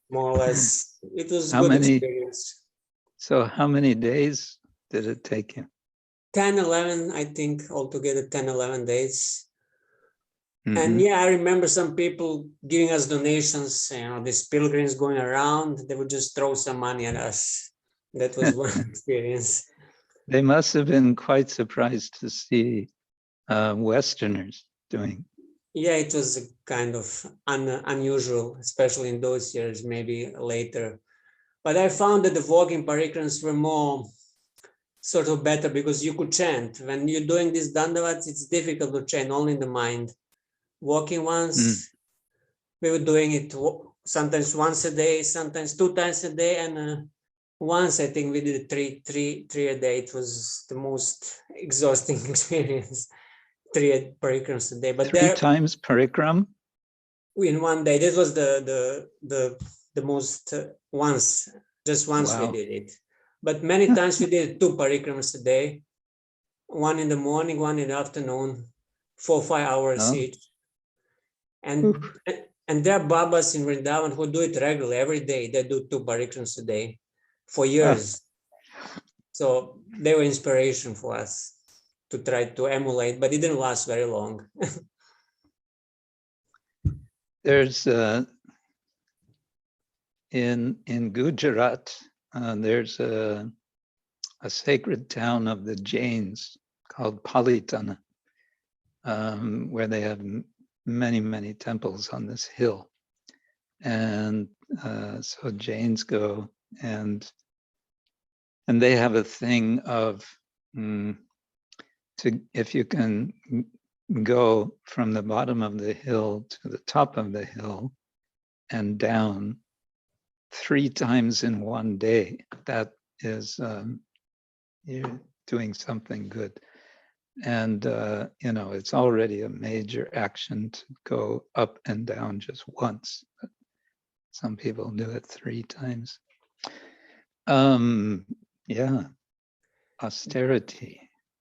more or less, it was a good experience. So how many days did it take you? 10, 11, I think altogether 10, 11 days. Mm-hmm. And yeah, I remember some people giving us donations, these pilgrims going around, they would just throw some money at us. That was one experience. They must have been quite surprised to see Westerners doing. Yeah, it was a kind of unusual, especially in those years, maybe later. But I found that the walking parikrams were more sort of better because you could chant. When you're doing these dandavats, it's difficult to chant, only in the mind. Walking ones, we were doing it sometimes once a day, sometimes 2 times a day, and once I think we did three a day. It was the most exhausting experience. 3 parikrams a day, but 3 times parikram in one day. This was the most once, just once we did it. But many times we did 2 parikrams a day, one in the morning, one in the afternoon, 4 or 5 hours each. And there are babas in Vrindavan who do it regularly every day. They do 2 parikrams a day for years. So they were inspiration for us to try to emulate, but it didn't last very long. There's in Gujarat, there's a sacred town of the Jains called Palitana, where they have many temples on this hill. And so Jains go and they have a thing of if you can go from the bottom of the hill to the top of the hill and down 3 times in one day, that is doing something good. And, you know, it's already a major action to go up and down just once. But some people do it 3 times. Yeah, austerity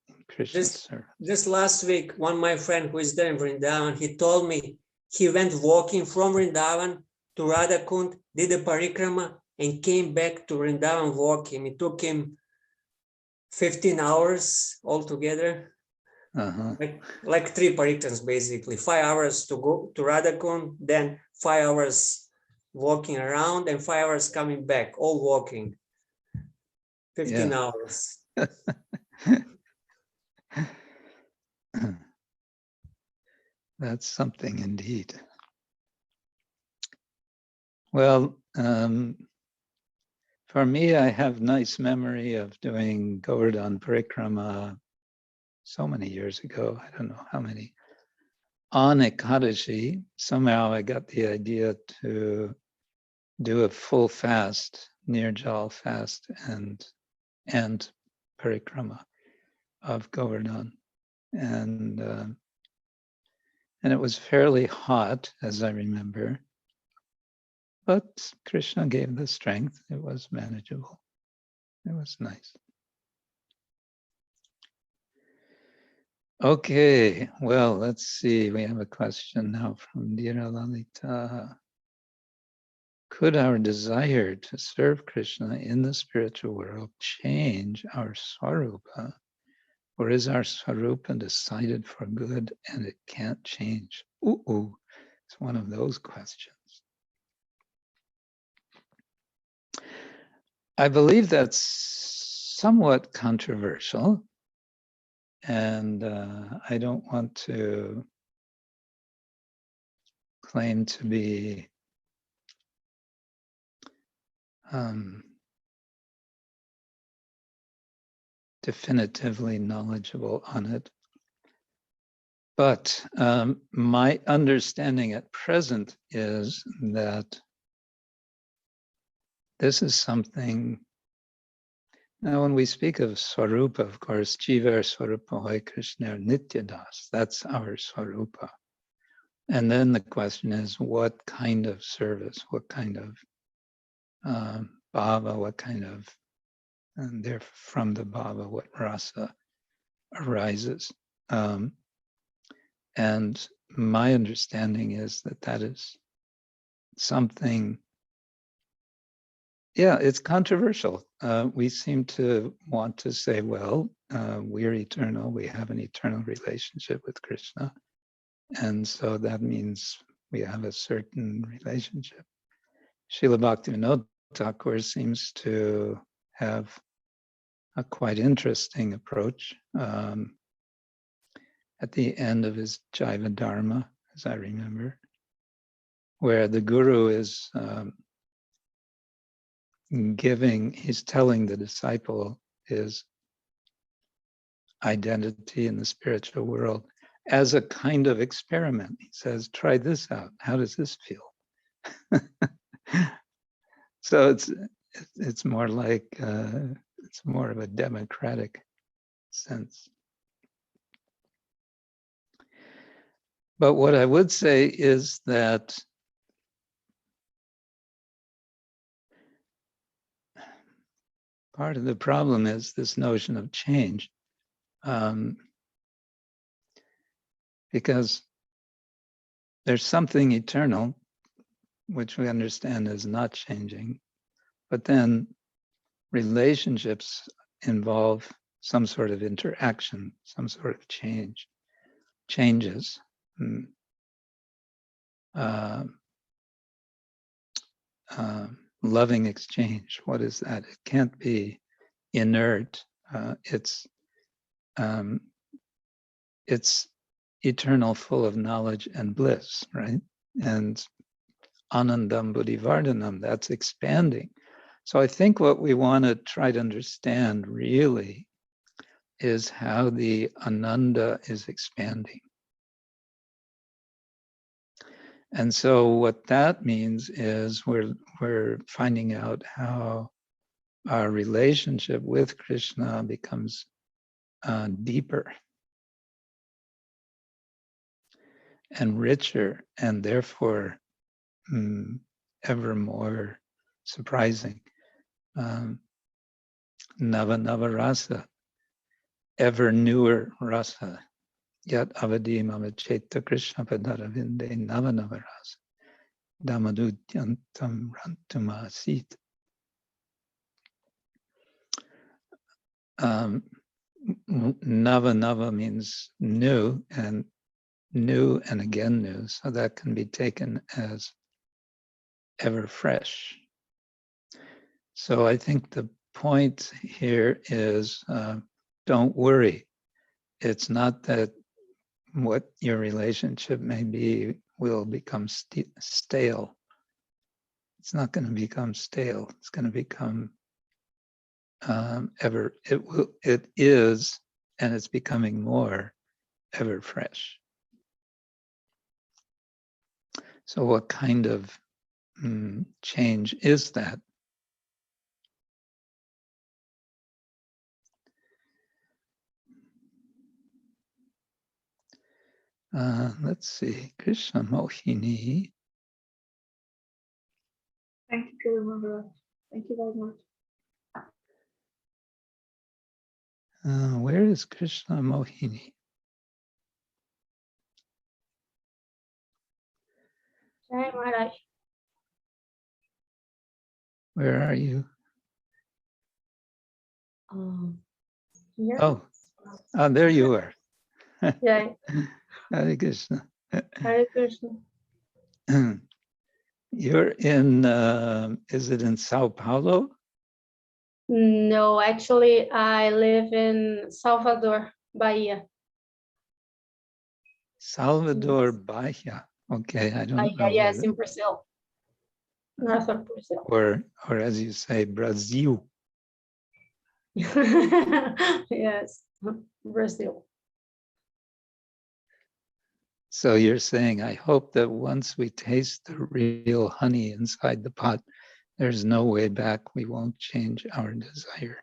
in Krishna's service. This last week, one of my friend who is there in Vrindavan, he told me he went walking from Vrindavan to Radhakund, did a parikrama, and came back to Vrindavan walking. It took him 15 hours altogether. Like 3 parikrams basically, 5 hours to go to Radhakund, then 5 hours walking around and 5 hours coming back, all walking. 15 hours. That's something indeed. Well, for me, I have nice memory of doing Govardhan Parikrama so many years ago. I don't know how many. On Ekadashi, somehow I got the idea to do a full fast, Nirjal fast, and Parikrama of Govardhan. And it was fairly hot, as I remember. But Krishna gave the strength. It was manageable. It was nice. Okay, well, let's see. We have a question now from Dira Lalita. Could our desire to serve Krishna in the spiritual world change our swarupa? Or is our swarupa decided for good and it can't change? Ooh, it's one of those questions. I believe that's somewhat controversial, and I don't want to claim to be definitively knowledgeable on it. But my understanding at present is that this is something. Now, when we speak of Swarupa, of course, Jiva Swarupa Hoy Krishna Nityadas, that's our Swarupa. And then the question is, what kind of service, what kind of bhava, what kind of, and there from the bhava, what rasa arises. And my understanding is that that is something. Yeah, it's controversial. We seem to want to say, well, we're eternal. We have an eternal relationship with Krishna. And so that means we have a certain relationship. Srila Bhaktivinoda Thakura seems to have a quite interesting approach at the end of his Jiva-dharma, as I remember, where the guru is he's telling the disciple his identity in the spiritual world as a kind of experiment. He says, try this out. How does this feel? So it's more like, it's more of a democratic sense. But what I would say is that part of the problem is this notion of change, because there's something eternal, which we understand is not changing, but then relationships involve some sort of interaction, some sort of changes. Loving exchange, what is that? It can't be inert. It's eternal, full of knowledge and bliss, right? And anandam buddhivardhanam, that's expanding. So I think what we want to try to understand really is how the ananda is expanding. And so what that means is we're finding out how our relationship with Krishna becomes deeper and richer, and therefore ever more surprising. Nava Nava Rasa, ever newer rasa. Yat avadi mamacheta Krishna padaravinde Nava Nava Rasa. Damadudyantam rantumasit. Nava Nava means new and again new, so that can be taken as ever fresh. So I think the point here is don't worry. It's not that what your relationship may be will become stale. It's not going to become stale. It's going to become it is, and it's becoming more ever fresh. So what kind of change is that? Let's see, Krishna Mohini. Thank you, Guru Maharaj. Thank you very much. Where is Krishna Mohini? Jai Maharaj. Where are you? Here. Oh, there you are. Jai. Hare Krishna. Hare Krishna. You're in, is it in Sao Paulo? No, actually, I live in Salvador, Bahia. Salvador, Bahia. Okay, I don't know. Bahia, yes, in Brazil. North of Brazil. Or as you say, Brazil. Yes, Brazil. So you're saying, I hope that once we taste the real honey inside the pot, there's no way back. We won't change our desire.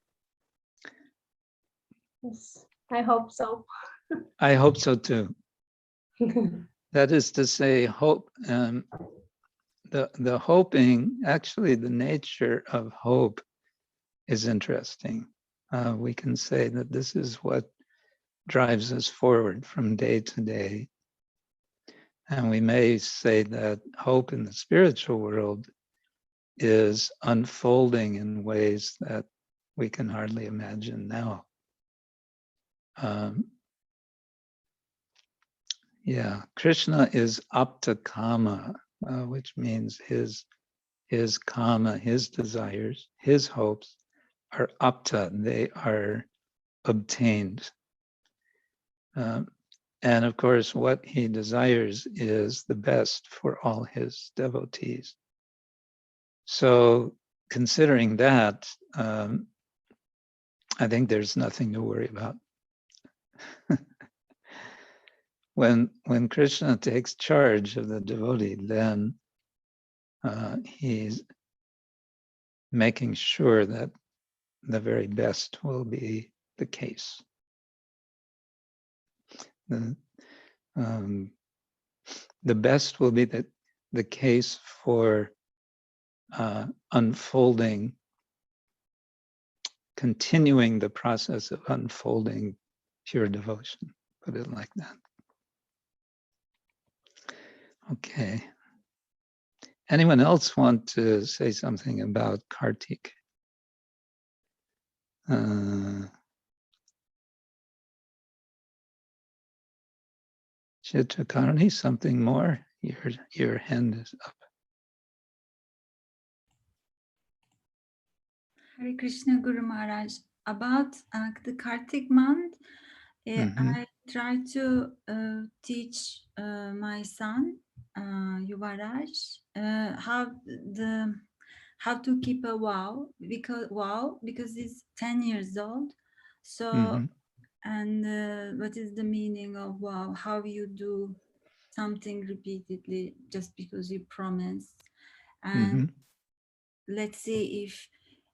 Yes, I hope so. I hope so too. That is to say, hope. The hoping, actually, the nature of hope is interesting. We can say that this is what drives us forward from day to day. And we may say that hope in the spiritual world is unfolding in ways that we can hardly imagine now. Krishna is apta-kama, which means his kama, his desires, his hopes are apta, they are obtained. And of course, what he desires is the best for all his devotees. So considering that, I think there's nothing to worry about. When Krishna takes charge of the devotee, then he's making sure that the very best will be the case. The best will be the case for unfolding, continuing the process of unfolding pure devotion, put it like that. Okay. Anyone else want to say something about Kartik? Chitrakarni, something more? Your hand is up. Hare Krishna Guru Maharaj. About the Kartik month, I try to teach my son Yuvaraj how to keep a vow because he's 10 years old. So and what is the meaning of vow? How you do something repeatedly just because you promise, and let's see if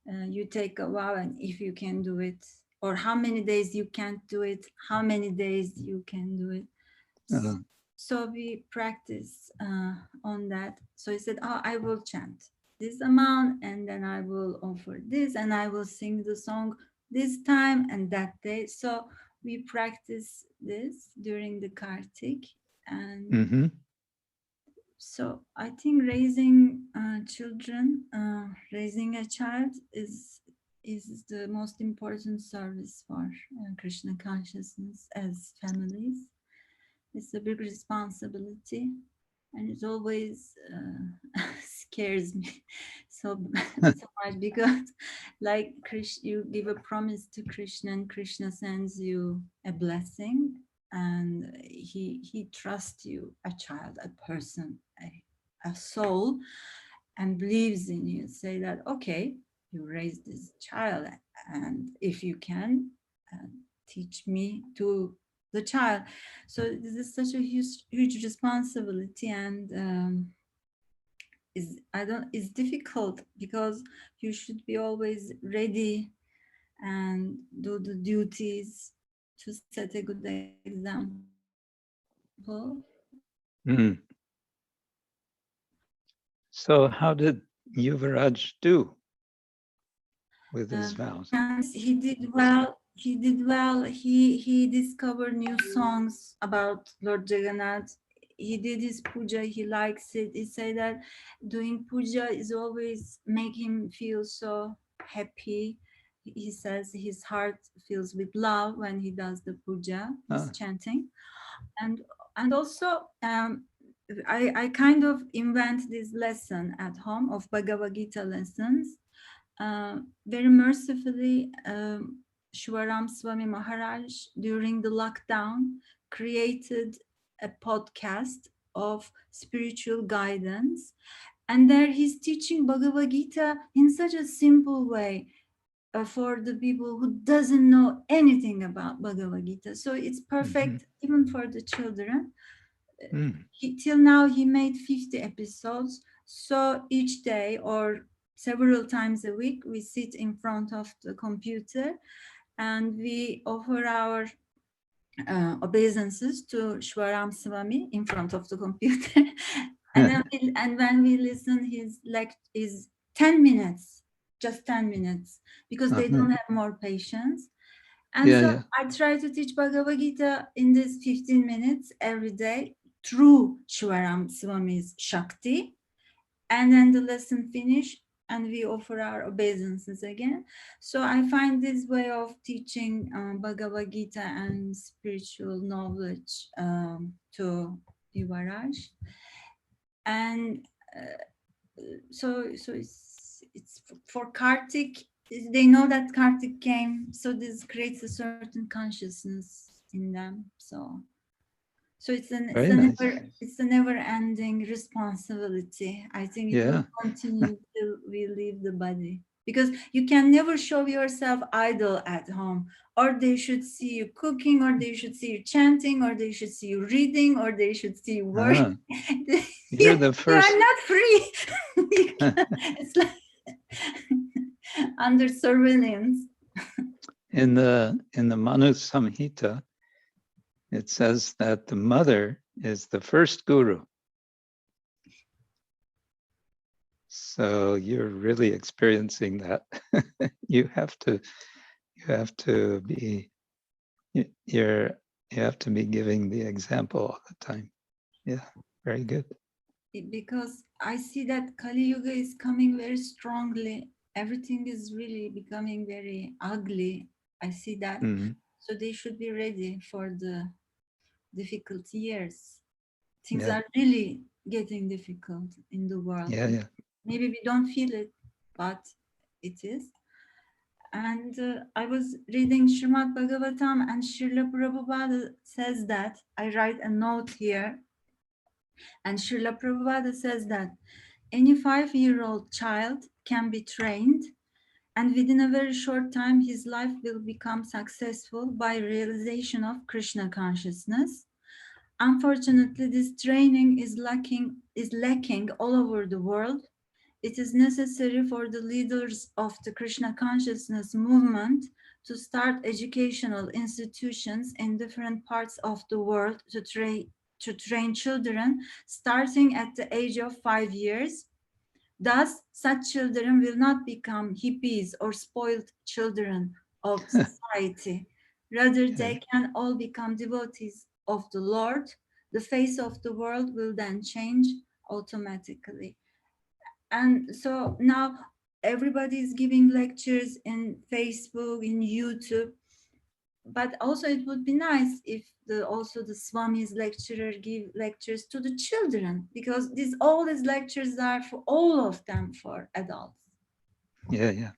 you take a vow and if you can do it or how many days you can't do it, how many days you can do it. Uh, So we practice on that. So he said, oh, I will chant this amount, and then I will offer this, and I will sing the song this time and that day. So we practice this during the Kartik. And mm-hmm. so I think raising children, raising a child is the most important service for Krishna consciousness as families. It's a big responsibility, and it always scares me so much, because like Krishna, you give a promise to Krishna and Krishna sends you a blessing, and he trusts you, a child, a person, a soul, and believes in you. Say that, okay, you raise this child, and if you can teach me to the child. So this is such a huge responsibility, and it's difficult, because you should be always ready and do the duties to set a good example. Mm. So how did Yuvaraj do with his vows? He did well. He discovered new songs about Lord Jagannath. He did his puja. He likes it. He said that doing puja is always make him feel so happy. He says his heart fills with love when he does the puja, his chanting, and also I kind of invent this lesson at home of Bhagavad Gita lessons. Very mercifully, Shivaram Swami Maharaj, during the lockdown, created a podcast of spiritual guidance. And there he's teaching Bhagavad Gita in such a simple way for the people who doesn't know anything about Bhagavad Gita. So it's perfect even for the children. Till now he made 50 episodes. So each day or several times a week, we sit in front of the computer and we offer our obeisances to Shivaram Swami in front of the computer. And when we listen, his 10 minutes, just 10 minutes, because they don't have more patience. And I try to teach Bhagavad Gita in this 15 minutes every day through Shivaram Swami's Shakti. And then the lesson finish and we offer our obeisances again. So I find this way of teaching Bhagavad Gita and spiritual knowledge to Yuvaraj. And so it's for Kartik. They know that Kartik came, so this creates a certain consciousness in them. So it's a never-ending responsibility. I think it will continue till we leave the body, because you can never show yourself idle at home, or they should see you cooking, or they should see you chanting, or they should see you reading, or they should see you working. You're the first. You are not free. It's like under surveillance. In the Manu Samhita, it says that the mother is the first guru. So you're really experiencing that. you have to be giving the example all the time. Yeah, very good. Because I see that Kali Yuga is coming very strongly. Everything is really becoming very ugly. I see that. So they should be ready for the difficult years. Things are really getting difficult in the world. Maybe we don't feel it, but it is. And I was reading Srimad Bhagavatam, and Srila Prabhupada says that, I write a note here, and Srila Prabhupada says that any 5-year-old child can be trained, and within a very short time, his life will become successful by realization of Krishna consciousness. Unfortunately, this training is lacking all over the world, it is necessary for the leaders of the Krishna consciousness movement to start educational institutions in different parts of the world to train children starting at the age of 5 years. Thus, such children will not become hippies or spoiled children of society. Rather, they can all become devotees of the Lord. The face of the world will then change automatically. And so now everybody is giving lectures in Facebook, in YouTube. But also it would be nice if also the Swami's lecturer give lectures to the children, because all these lectures are for all of them for adults. Yeah.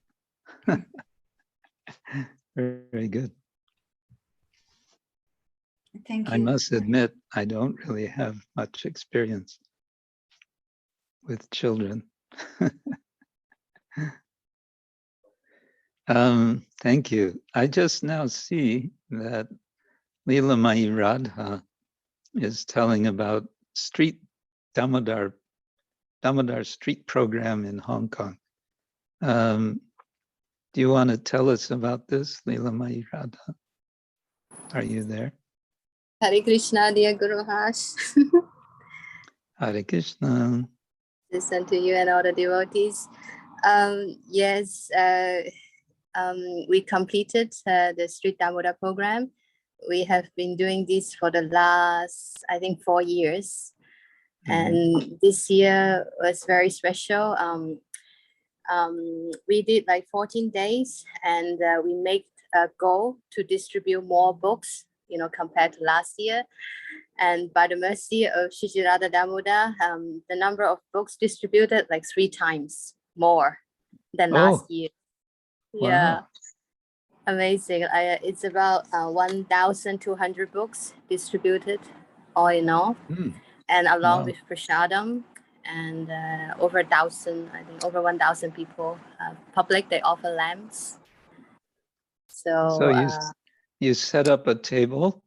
Very, very good. Thank you. I must admit, I don't really have much experience with children. Thank you. I just now see that Leela Mai Radha is telling about Damodar street program in Hong Kong. Do you want to tell us about this, Leela Mai Radha? Are you there? Hare Krishna, dear Guru Maharaj. Hare Krishna. Listen to you and all the devotees. Yes, we completed the Street Damodar program. We have been doing this for the last, I think, 4 years. And this year was very special. We did like 14 days and we made a goal to distribute more books, compared to last year. And by the mercy of Shri Radha Damodar, the number of books distributed like 3 times more than last year. Wow. Yeah, amazing. It's about 1,200 books distributed all in all. And along with Prasadam and over 1,000, I think over 1,000 people, public, they offer lamps. So you set up a table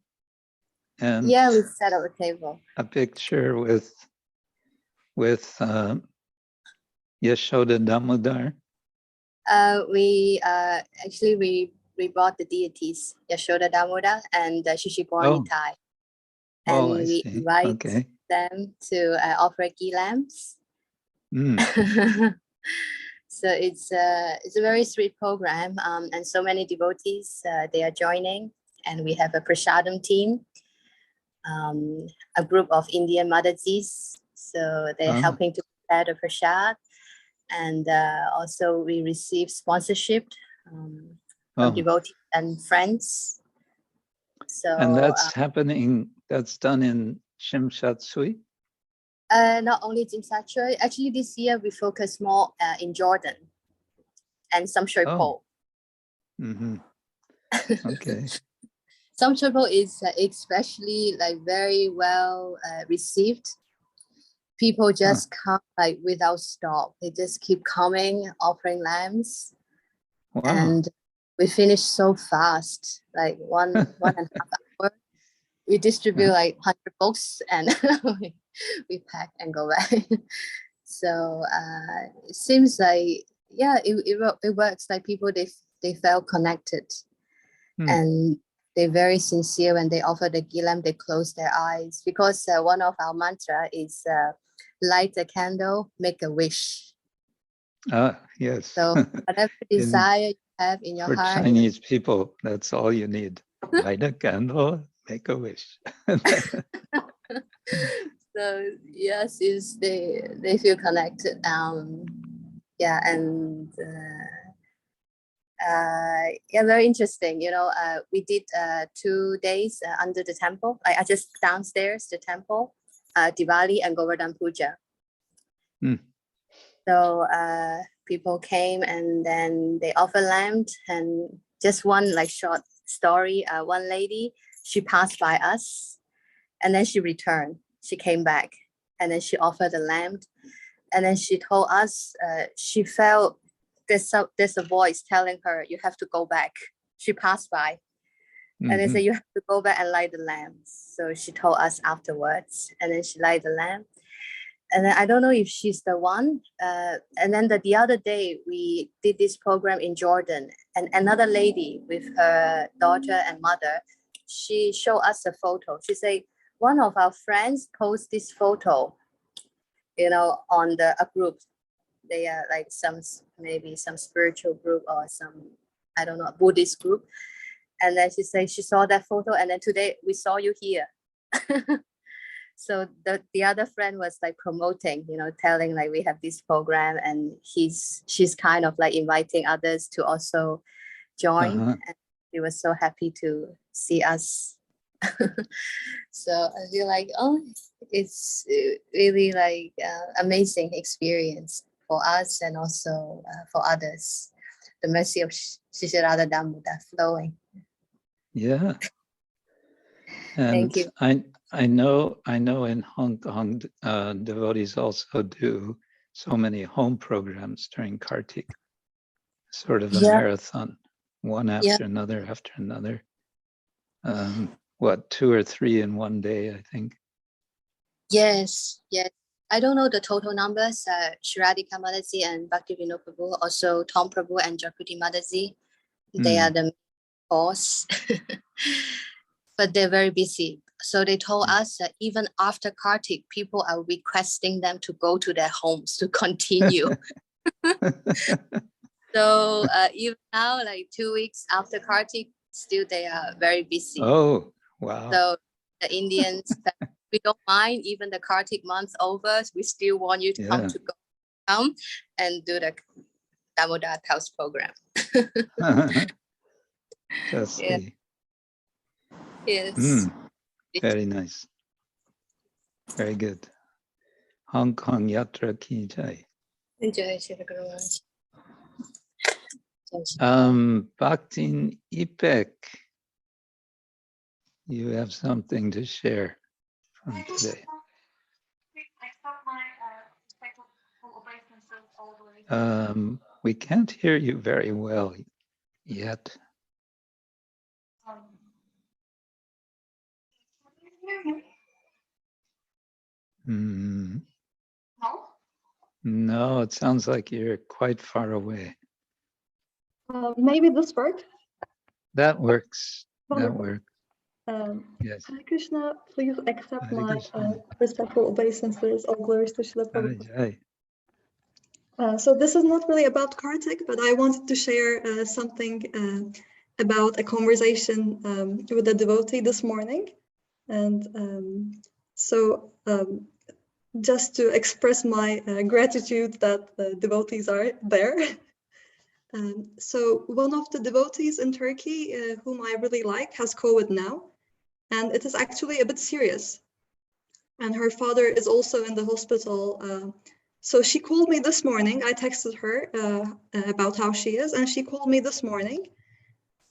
and yeah, we set up a table. A picture with Yashoda Damodar. We bought the deities, Yashoda Damodar and Shishibori Tai. And we invite them to offer ghee lamps. So it's a very sweet program, and so many devotees, they are joining, and we have a prasadam team, a group of Indian Madhajis, so they're helping to prepare the prasad, and also we receive sponsorship from devotees and friends. So and that's that's done in Shimshatsui? Not only Jimsachoi. Actually, this year we focus more in Jordan and Samshoy Po. Okay. Samshoy Po is especially like very well received. People just come like without stop. They just keep coming, offering lamps. Wow. And we finish so fast, like one and a half hour. We distribute like 100 books and we pack and go back. So it seems like, yeah, it works. Like people, they felt connected and they're very sincere when they offer the ghee lamp. They close their eyes because one of our mantra is light a candle, make a wish. Yes. So whatever desire you have in your heart. For Chinese people, that's all you need. Light a candle, make a wish. So yes, they feel connected. Yeah, and yeah, very interesting. We did 2 days under the temple. I just downstairs the temple, Diwali and Govardhan Puja. So people came and then they offer lamp, and just one like short story. One lady, she passed by us and then she returned. She came back and then she offered the lamp, and then she told us she felt there's a voice telling her you have to go back. She passed by and they said you have to go back and light the lamp. So she told us afterwards, and then she light the lamp. and then I don't know if she's the one. And then the other day we did this program in Jordan, and another lady with her daughter and mother, she showed us a photo. She said one of our friends post this photo, you know, on a group. They are like maybe some spiritual group or some, I don't know, Buddhist group. And then she said she saw that photo, and then today we saw you here. So the other friend was like promoting, you know, telling like we have this program, and she's kind of like inviting others to also join. And she was so happy to see us. So I feel like, oh, it's really like amazing experience for us and also for others. The mercy of Sri Radha Damodar flowing. Yeah. Thank you. I know in Hong Kong, devotees also do so many home programs during Kartik, sort of a marathon, one after another after another. 2 or 3 in one day, I think. Yes. I don't know the total numbers. Shradika Mataji and Bhaktivinoda Prabhu, also Tom Prabhu and Jakuti Mataji, they are the boss, but they're very busy. So they told us that even after Kartik, people are requesting them to go to their homes to continue. So even now, like 2 weeks after Kartik, still they are very busy. Oh, wow. So the Indians, we don't mind even the Kartik month over. We still want you to come and do the Damodar House program. Just see. Yes. Very nice. Very good. Hong Kong Yatra Ki Jai. Enjoy, Shri Guru Maharaj. Bhaktin Ipek, you have something to share from today. We can't hear you very well yet. No, it sounds like you're quite far away. Maybe this works. That works. That works. Yes. Hare Krishna, please accept my respectful obeisances. All glories to Srila Prabhupada. So this is not really about Kartik, but I wanted to share something about a conversation with a devotee this morning. And just to express my gratitude that the devotees are there. So one of the devotees in Turkey, whom I really like, has COVID now, and it is actually a bit serious. And her father is also in the hospital. So she called me this morning. I texted her about how she is, and she called me this morning.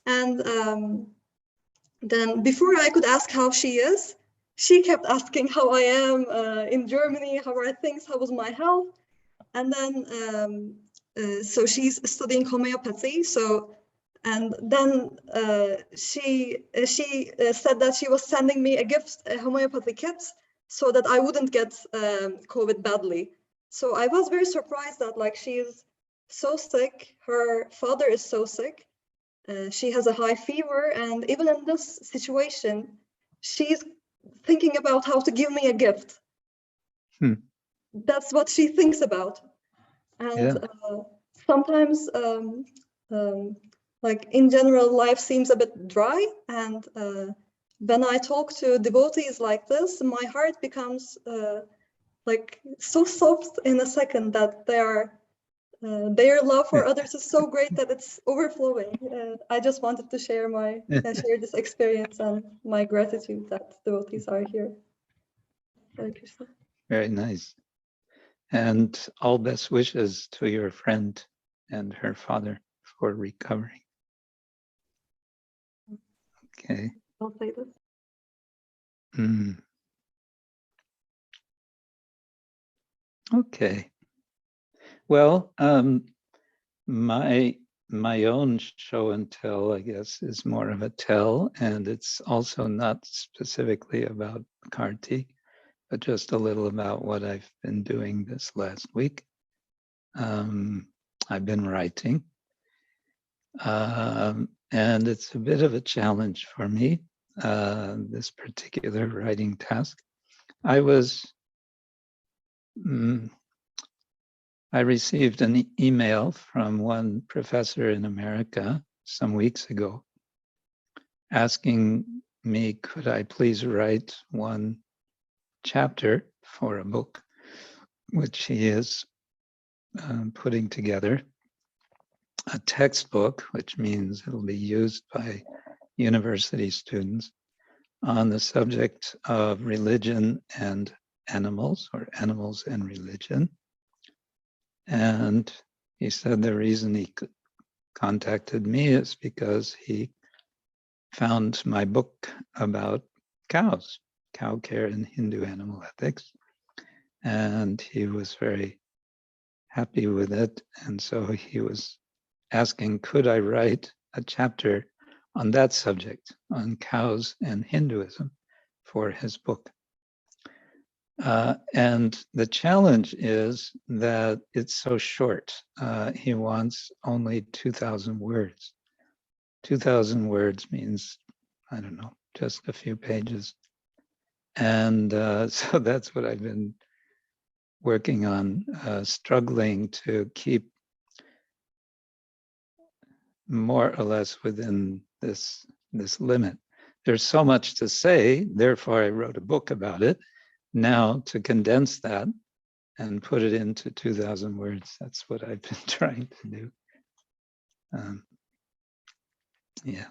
And then before I could ask how she is, she kept asking how I am in Germany, how are things, how was my health? And then, so she's studying homeopathy. So, and then she said that she was sending me a gift, a homeopathy kit, so that I wouldn't get COVID badly. So I was very surprised that like she's so sick, her father is so sick, she has a high fever, and even in this situation, she's thinking about how to give me a gift. That's what she thinks about. And sometimes, like in general, life seems a bit dry. And when I talk to devotees like this, my heart becomes like so soft in a second that their love for others is so great that it's overflowing. I just wanted to share share this experience and my gratitude that devotees are here. Hare Krishna. Very nice. And all best wishes to your friend and her father for recovering. Okay. I'll say this. Okay. Well, my own show and tell, I guess, is more of a tell, and it's also not specifically about Kartik, but just a little about what I've been doing this last week. I've been writing, and it's a bit of a challenge for me, this particular writing task. I received an email from one professor in America some weeks ago asking me, could I please write one chapter for a book, which he is putting together, a textbook, which means it'll be used by university students, on the subject of religion and animals, or animals and religion. And he said the reason he contacted me is because he found my book about cows, cow care in Hindu animal ethics. And he was very happy with it. And so he was asking, could I write a chapter on that subject, on cows and Hinduism, for his book? And the challenge is that it's so short. He wants only 2,000 words. 2,000 words means, I don't know, just a few pages. And so that's what I've been working on, struggling to keep more or less within this limit. There's so much to say, therefore I wrote a book about it. Now to condense that and put it into 2,000 words, that's what I've been trying to do. Yeah.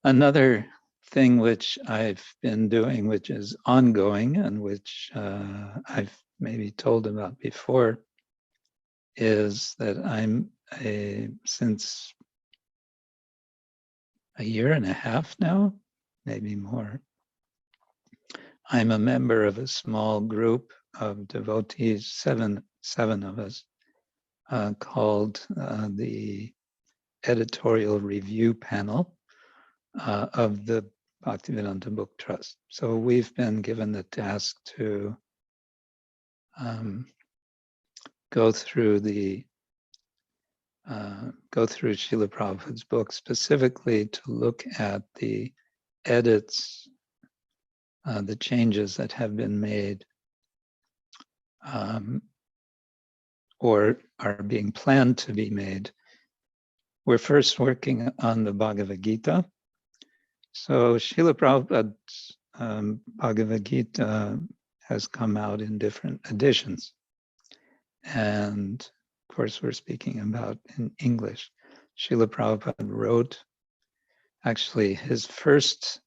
Another thing which I've been doing, which is ongoing and which I've maybe told about before, is that I'm since a year and a half now, maybe more, I'm a member of a small group of devotees, seven of us, called the Editorial Review Panel of the Bhaktivinoda Book Trust. So we've been given the task to go through Srila Prabhupada's book, specifically to look at the edits, the changes that have been made or are being planned to be made. We're first working on the Bhagavad Gita. So Srila Prabhupada's Bhagavad Gita has come out in different editions. And of course, we're speaking about in English. Srila Prabhupada wrote, actually his first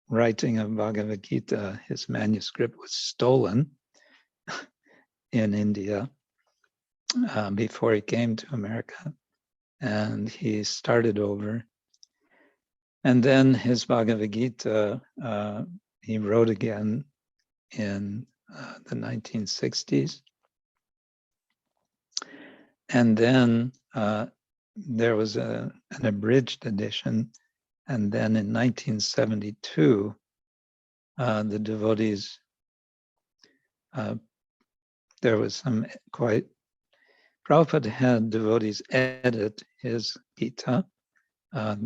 writing of Bhagavad Gita, his manuscript was stolen in India before he came to America. And he started over. And then his Bhagavad Gita, he wrote again in the 1960s. And then there was an abridged edition. And then in 1972, the devotees, there was some Prabhupada had devotees edit his Gita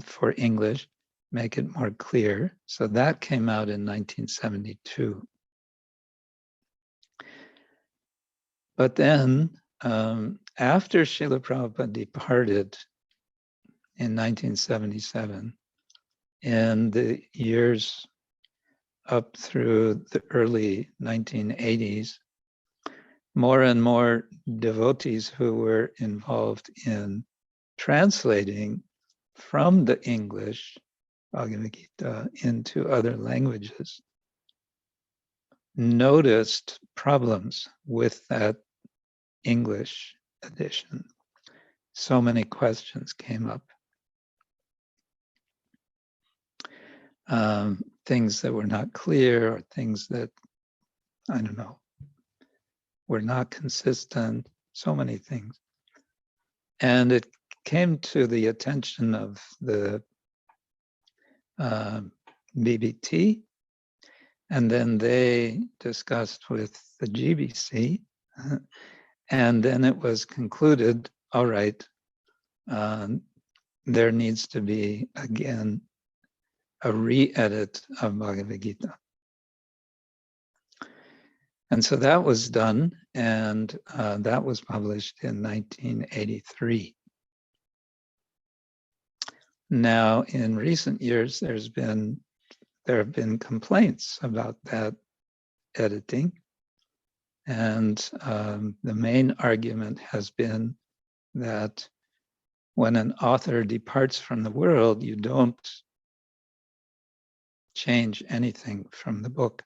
for English, make it more clear. So that came out in 1972. But then after Srila Prabhupada departed in 1977, in the years up through the early 1980s, more and more devotees who were involved in translating from the English Bhagavad Gita into other languages noticed problems with that English edition. So many questions came up. Things that were not clear, or things that, I don't know, were not consistent, so many things. And it came to the attention of the BBT, And then they discussed with the GBC, and then it was concluded, all right, there needs to be, again, a re-edit of Bhagavad Gita. And so that was done, and that was published in 1983. Now, in recent years, there have been complaints about that editing. And the main argument has been that when an author departs from the world, you don't change anything from the book.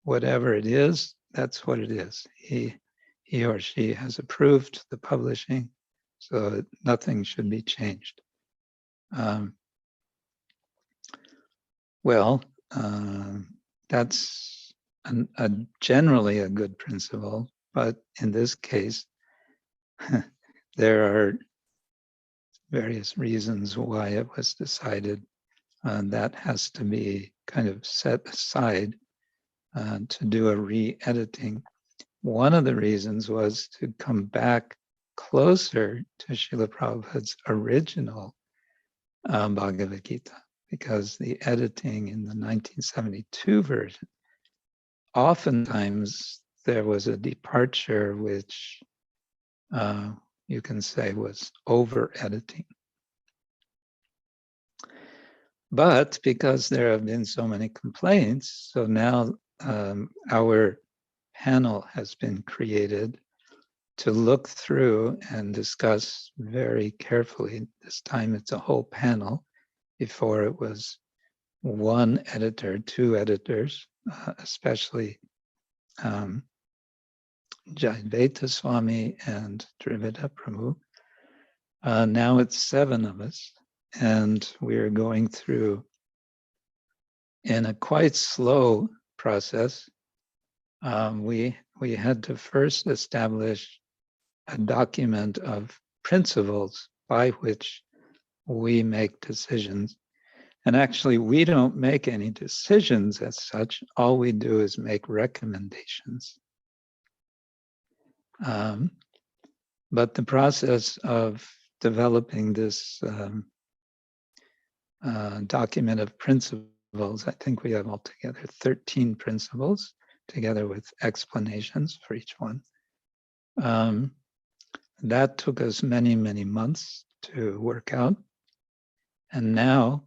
Whatever it is, that's what it is. He or she has approved the publishing, so nothing should be changed. That's generally a good principle, but in this case, there are various reasons why it was decided that has to be kind of set aside to do a re-editing. One of the reasons was to come back closer to Srila Prabhupada's original Bhagavad Gita, because the editing in the 1972 version, oftentimes there was a departure which you can say was over-editing. But because there have been so many complaints, so now our panel has been created to look through and discuss very carefully. This time it's a whole panel. Before it was one editor, two editors, especially je-paryanta Swami and Triveda Prabhu. Now it's 7 of us, and we're going through in a quite slow process. We had to first establish a document of principles by which we make decisions. And actually, we don't make any decisions as such. All we do is make recommendations. But the process of developing this document of principles, I think we have altogether 13 principles, together with explanations for each one. That took us many, many months to work out. And now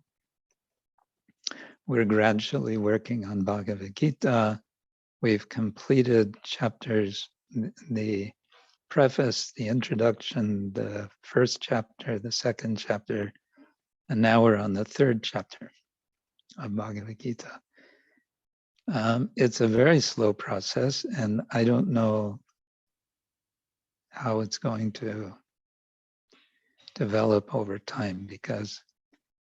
we're gradually working on Bhagavad Gita. We've completed chapters, the preface, the introduction, the first chapter, the second chapter, and now we're on the 3rd chapter of Bhagavad Gita. It's a very slow process, and I don't know how it's going to develop over time, because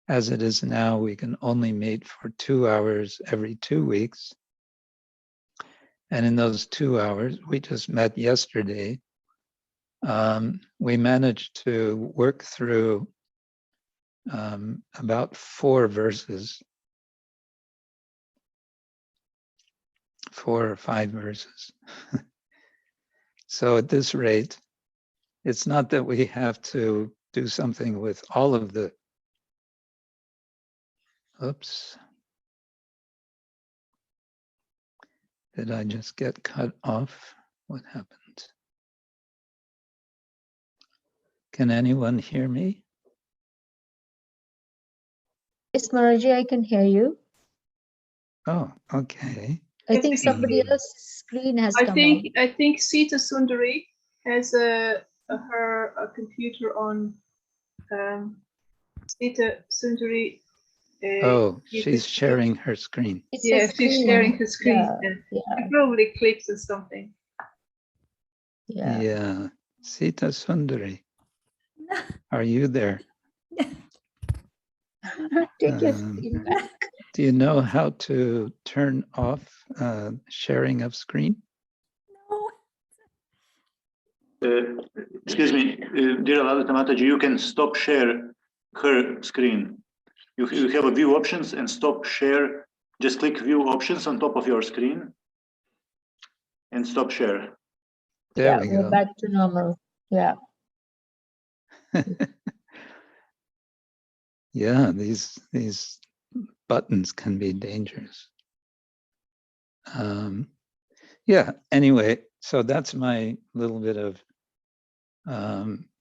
as it is now, we can only meet for 2 hours every 2 weeks. And in those 2 hours, we just met yesterday, we managed to work through about 4 verses, 4 or 5 verses. So at this rate, it's not that we have to do something with all of the, oops. Did I just get cut off? What happened? Can anyone hear me? Yes, Maharaji, I can hear you. Oh, okay. I think somebody else's screen has come on. I think Sita Sundari has her computer on. Sita Sundari. She's sharing her screen. She's sharing her screen. Yeah. She probably clicks on something. Yeah. Sita Sundari. Are you there? Take your screen back. Do you know how to turn off sharing of screen? Excuse me, dear Lalita Mataji, you can stop share her screen. You have a view options and stop share just click view options on top of your screen and stop share. There we we're go. back to normal. Yeah. Yeah, these buttons can be dangerous. Yeah, anyway, so that's my little bit of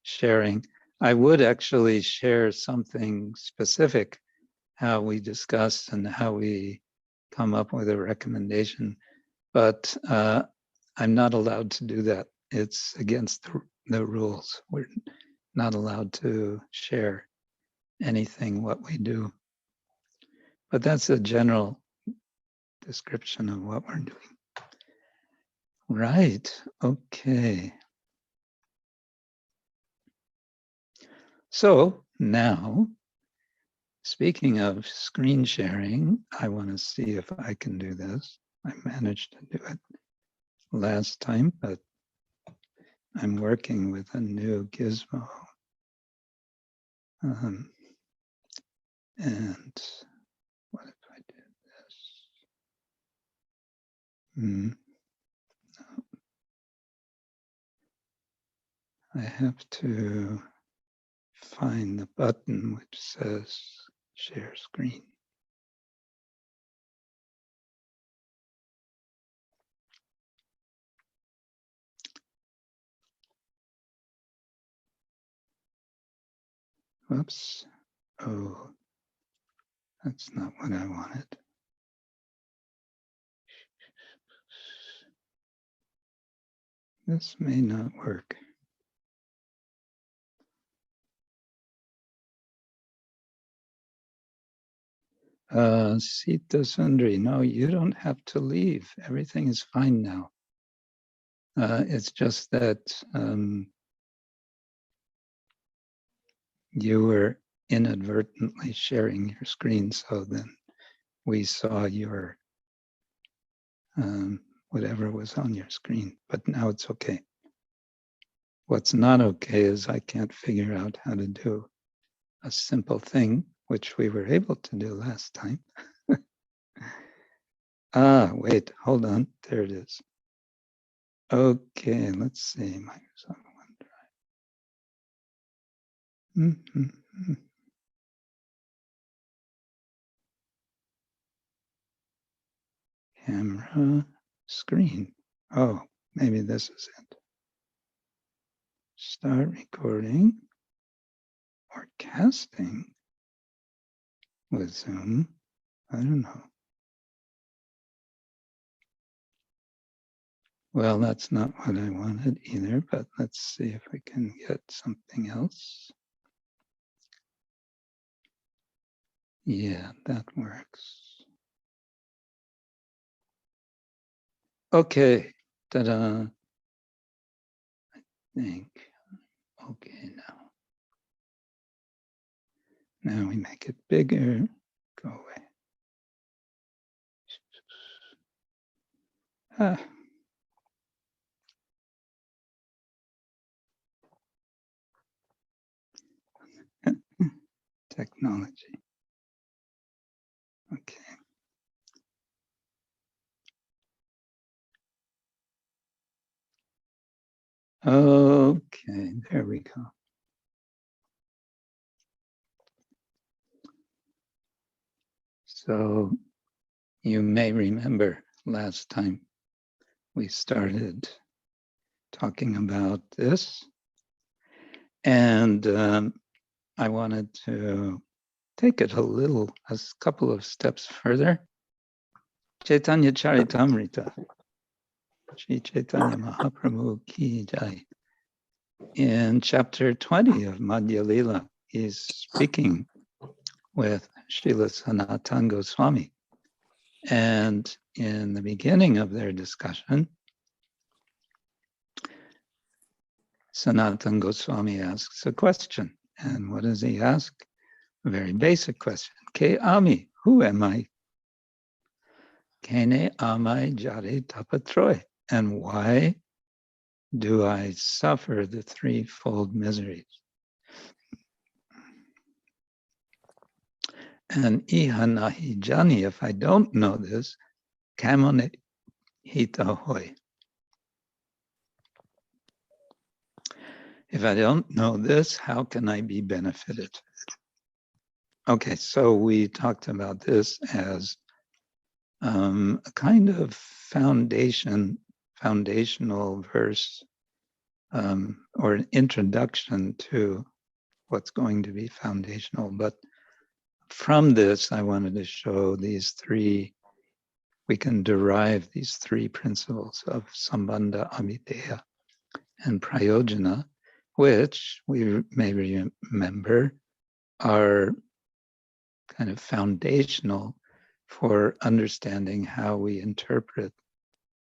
sharing. I would actually share something specific, how we discuss and how we come up with a recommendation, but I'm not allowed to do that. It's against the rules. We're not allowed to share anything what we do. But that's a general description of what we're doing. Right, okay. So now, speaking of screen sharing, I want to see if I can do this. I managed to do it last time, but I'm working with a new gizmo. And what if I did this? No. I have to find the button which says share screen. Whoops. Oh, that's not what I wanted. This may not work. Sita Sundari, no, you don't have to leave. Everything is fine now. It's just that you were inadvertently sharing your screen, so then we saw your whatever was on your screen, but now it's okay. What's not okay is I can't figure out how to do a simple thing, which we were able to do last time. Wait, hold on, there it is. Okay, let's see, Microsoft OneDrive. Camera, screen. Oh, maybe this is it. Start recording or casting with Zoom. I don't know. Well, that's not what I wanted either, but let's see if we can get something else. Yeah, that works. Okay, ta-da. I think, okay now. Now we make it bigger, go away. Technology. Okay. Okay, there we go. So you may remember last time we started talking about this, and I wanted to take it a couple of steps further. Chaitanya Charitamrita, Shri Chaitanya Mahaprabhu Ki Jai. In chapter 20 of Madhya Lila, he's speaking with Srila Sanatana Goswami. And in the beginning of their discussion, Sanatana Goswami asks a question. And what does he ask? A very basic question. Ke ami, who am I? Kene amai jare tapatroy. And why do I suffer the threefold miseries? And iha nahi jani, if I don't know this, kamone hita hoy. If I don't know this, how can I be benefited? Okay, so we talked about this as a kind of foundational verse or an introduction to what's going to be foundational. But from this, I wanted to show these three, we can derive these three principles of sambandha, abhideya, and prayojana, which we may remember are kind of foundational for understanding how we interpret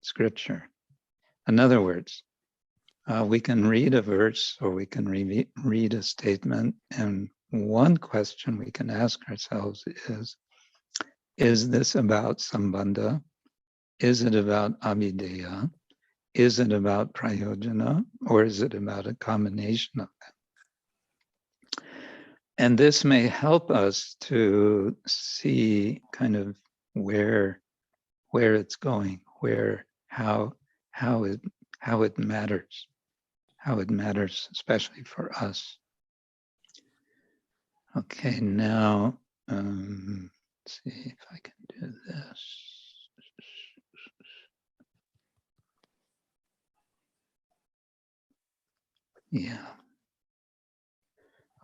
scripture. In other words, we can read a verse or we can read a statement, and one question we can ask ourselves is this about sambandha? Is it about abhideya? Is it about prayojana? Or is it about a combination of them? And this may help us to see kind of where it's going, how it matters, especially for us. Okay, now let's see if I can do this. Yeah.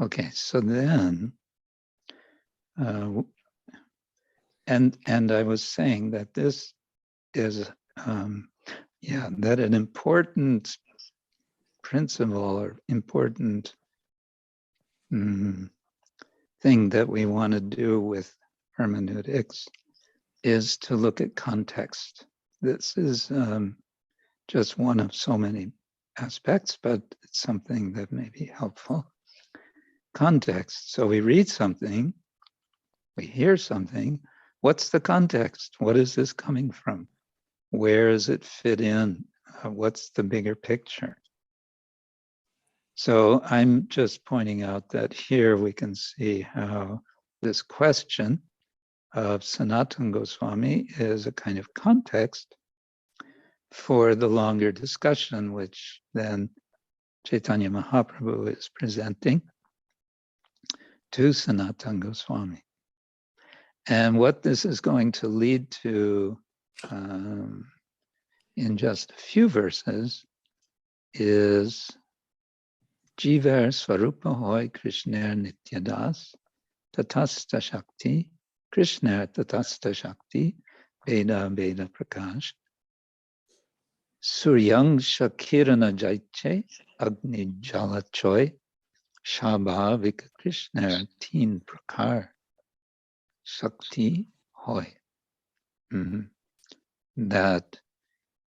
Okay, so then, and I was saying that this is, that an important principle or important thing that we want to do with hermeneutics is to look at context. This is just one of so many aspects, but it's something that may be helpful. Context. So we read something, we hear something. What's the context? What is this coming from? Where does it fit in? What's the bigger picture? So I'm just pointing out that here we can see how this question of Sanatana Goswami is a kind of context for the longer discussion, which then Chaitanya Mahaprabhu is presenting to Sanatana Goswami. And what this is going to lead to in just a few verses is Jivar Swarupa Hoy Krishna Nityadas Tatasta Shakti Krishna Tatasta Shakti Veda Veda Prakash Suryang Shakirana Jaiche Agni Jala Choy Shabhavika Krishna Teen Prakar Shakti Hoy. That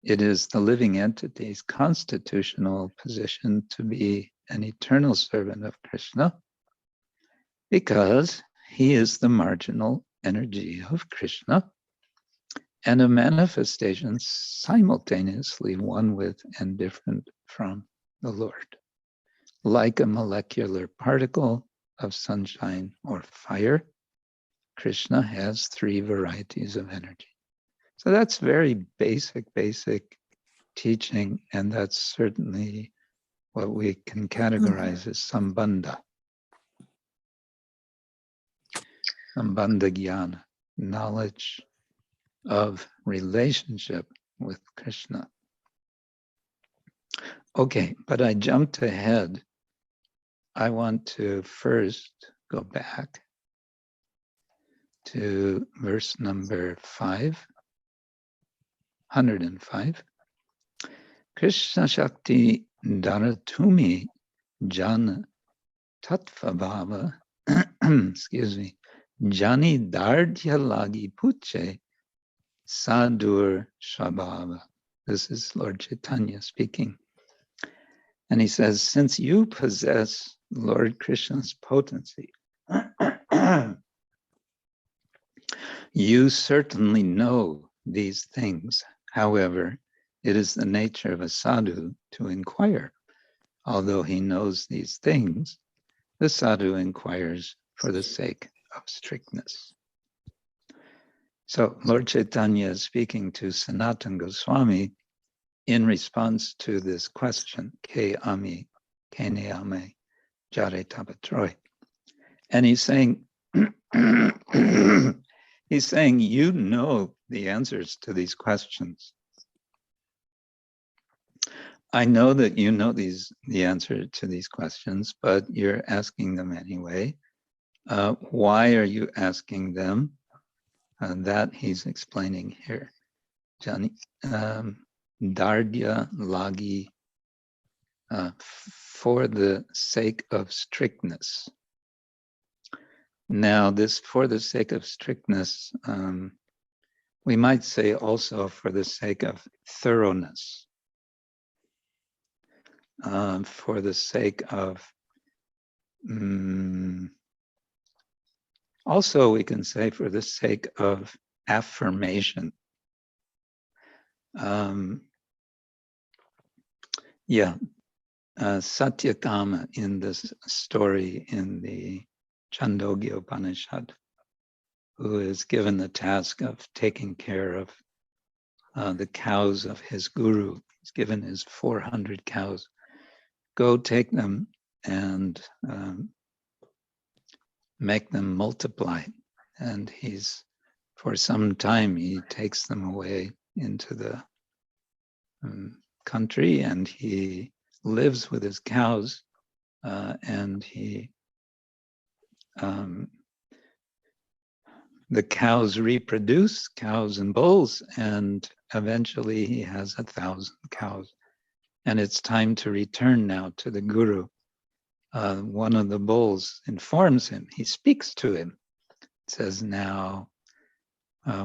it is the living entity's constitutional position to be an eternal servant of Krishna because he is the marginal energy of Krishna and a manifestation simultaneously one with and different from the Lord. Like a molecular particle of sunshine or fire, Krishna has three varieties of energy. So that's very basic teaching, and that's certainly what we can categorize as sambandha. Sambandha jnana, knowledge of relationship with Krishna. Okay, but I jumped ahead. I want to first go back to verse number 105. Krishna Shakti Dharatumi Jana Tattvabhava, excuse me, Jani Dardya Lagi Puche Sadur Shabhava. This is Lord Chaitanya speaking. And he says, since you possess Lord Krishna's potency, you certainly know these things. However, it is the nature of a sadhu to inquire. Although he knows these things, the sadhu inquires for the sake of strictness. So Lord Chaitanya is speaking to Sanatana Goswami in response to this question, Ke ami, ke ne ame, jare tapatroy. And he's saying, you know the answers to these questions. I know that you know the answer to these questions, but you're asking them anyway. Why are you asking them? That he's explaining here. Dardya lagi, for the sake of strictness. Now, this for the sake of strictness, we might say also for the sake of thoroughness, for the sake of, also we can say for the sake of affirmation. Satyakama in this story in the Chandogya Upanishad, who is given the task of taking care of the cows of his guru. He's given his 400 cows. Go take them and make them multiply. And for some time, he takes them away into the country, and he lives with his cows, and the cows reproduce, cows and bulls, and eventually he has 1,000 cows. And it's time to return now to the guru. One of the bulls informs him, he speaks to him, says, now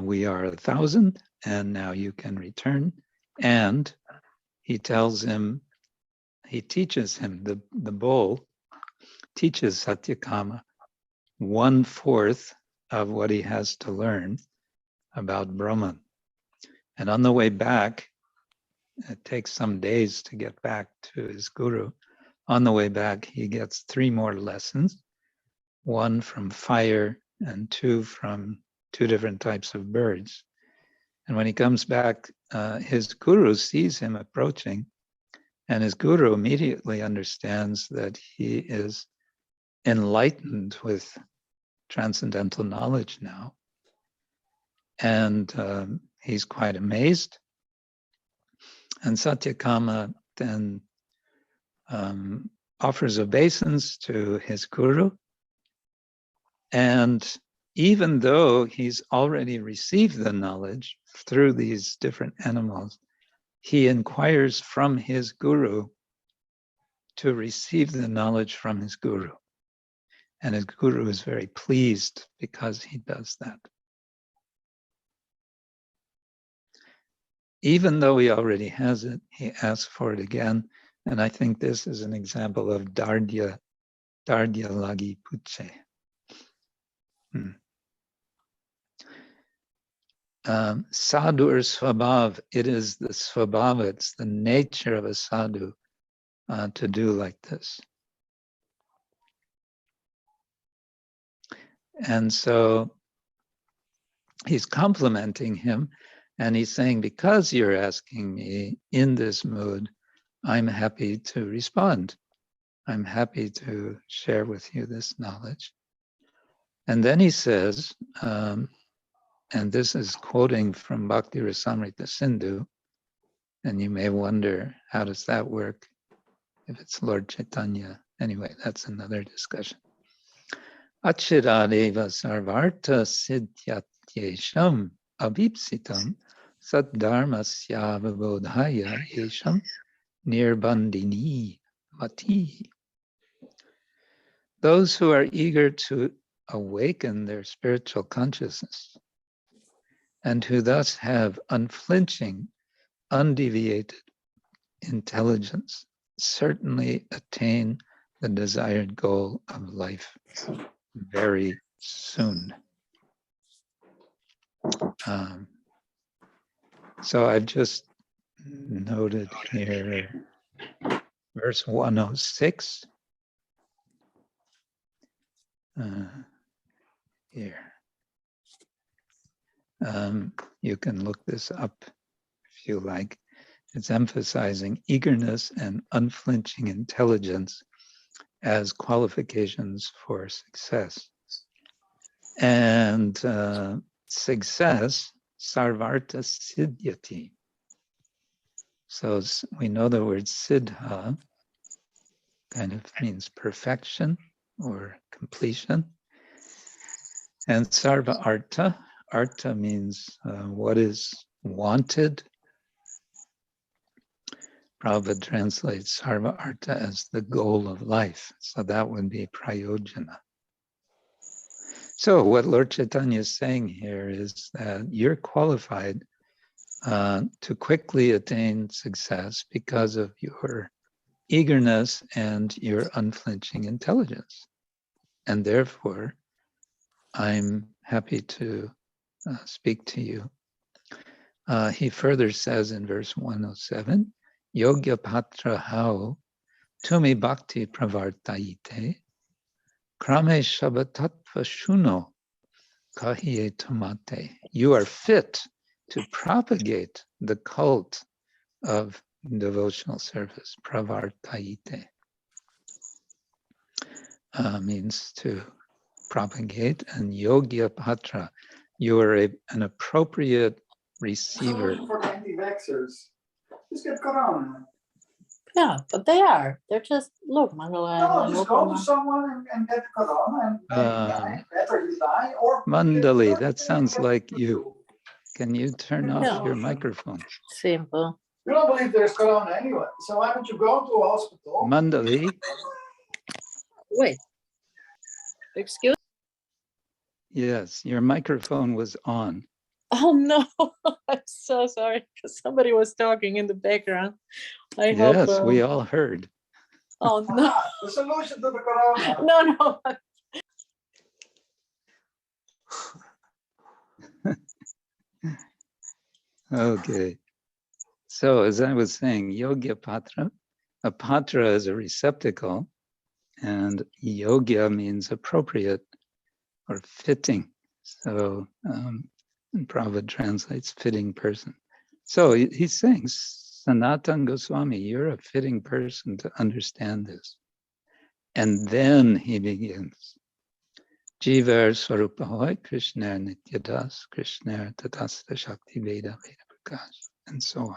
we are 1,000 and now you can return. And he tells him, he teaches him, the bull teaches Satyakama 1/4 of what he has to learn about Brahman. And on the way back, it takes some days to get back to his guru. On the way back, he gets 3 more lessons, 1 from fire and 2 from 2 different types of birds. And when he comes back, his guru sees him approaching, and his guru immediately understands that he is enlightened with transcendental knowledge now. And he's quite amazed. And Satyakama then offers obeisance to his guru. And even though he's already received the knowledge through these different animals, he inquires from his guru to receive the knowledge from his guru. And his guru is very pleased because he does that. Even though he already has it, he asks for it again. And I think this is an example of Dardya lagi puche. Sadhu or svabhav, it is the svabhav, it's the nature of a sadhu to do like this. And so he's complimenting him, and he's saying, because you're asking me in this mood, I'm happy to respond. I'm happy to share with you this knowledge. And then he says, and this is quoting from Bhakti Rasamrita Sindhu, and you may wonder, how does that work if it's Lord Chaitanya? Anyway, that's another discussion. Achiradeva sarvarta siddhyatyesham abhipsitam saddharmasya vibodhaya yesham nirbandini mati. Those who are eager to awaken their spiritual consciousness and who thus have unflinching, undeviated intelligence certainly attain the desired goal of life very soon. So I've just noted here verse 106. here. You can look this up if you like. It's emphasizing eagerness and unflinching intelligence as qualifications for success. And success, sarvartha siddhyati. So we know the word siddha kind of means perfection or completion. And sarva artha, artha means what is wanted. Prabhupada translates sarva artha as the goal of life. So that would be prayojana. So what Lord Chaitanya is saying here is that you're qualified to quickly attain success because of your eagerness and your unflinching intelligence. And therefore, I'm happy to speak to you. He further says in verse 107, Yogya patra hao tumi bhakti pravartayite krame shabatatva shuno kahiye tamate. You are fit to propagate the cult of devotional service. Pravartayite means to propagate, and Yogya patra, you are an appropriate receiver. For the anti-vaxxers, just get corona. Yeah, but they are. They're just, look, Mangala. No, just go to someone and get corona and die. Better you die or... Mandali, that sounds like you. Can you turn off your microphone? Simple. You don't believe there's corona anyway, so why don't you go to a hospital? Mandali. Wait. Excuse? Yes, your microphone was on. Oh no, I'm so sorry because somebody was talking in the background. Yes, we all heard. Oh no. The solution to the corona. No. Okay. So as I was saying, Yogya patra, a patra is a receptacle, and Yogya means appropriate or fitting. So and Prabhupada translates fitting person. So he's saying, Sanatana Goswami, you're a fitting person to understand this. And then he begins. Jivar Swarupa Hoy, Krishna Nityadas, Krishna Tatasta Shakti Veda Veda Prakash, and so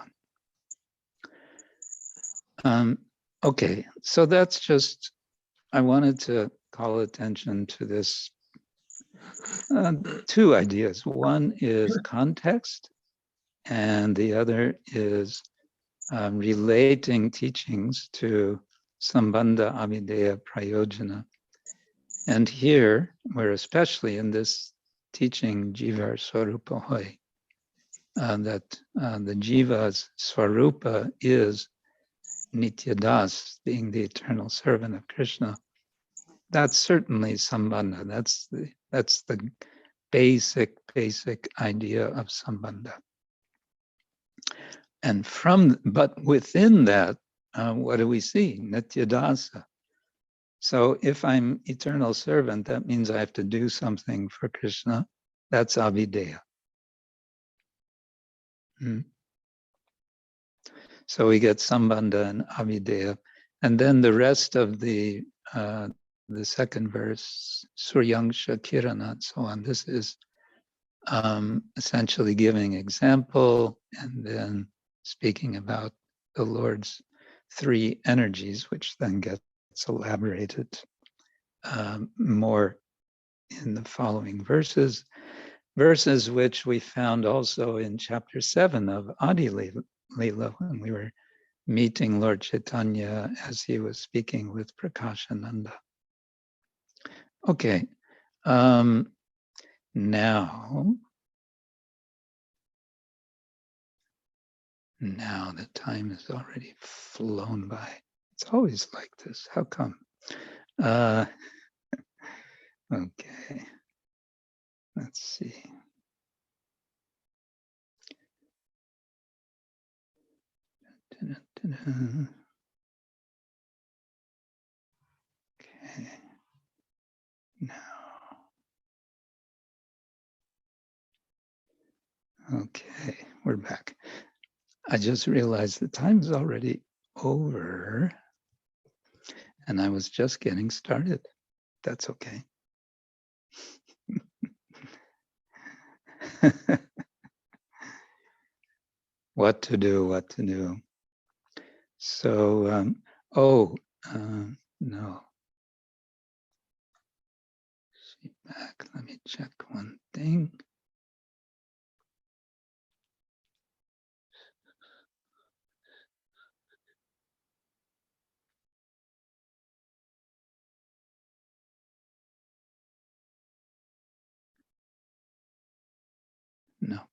on. Okay, so that's just, I wanted to call attention to this. Two ideas. One is context, and the other is relating teachings to Sambandha Avideya Prayojana. And here, we're especially in this teaching Jivar Swarupa Hoy, that the Jiva's Swarupa is Nityadas, being the eternal servant of Krishna. That's certainly Sambandha. That's the basic idea of Sambandha. And but within that, what do we see? Nityadasa. So if I'm eternal servant, that means I have to do something for Krishna. That's avideya. So we get Sambandha and avideya. And then the rest of the second verse, Suryangsha Kirana, and so on. This is essentially giving example and then speaking about the Lord's three energies, which then gets elaborated more in the following verses which we found also in chapter 7 of Adi Leela when we were meeting Lord Chaitanya as he was speaking with Prakashananda. Okay, now the time has already flown by. It's always like this. How come? Okay, let's see. Okay, now Okay, we're back. I just realized the time's already over and I was just getting started. That's okay. What to do. So, no. Back, let me check one thing. No, not.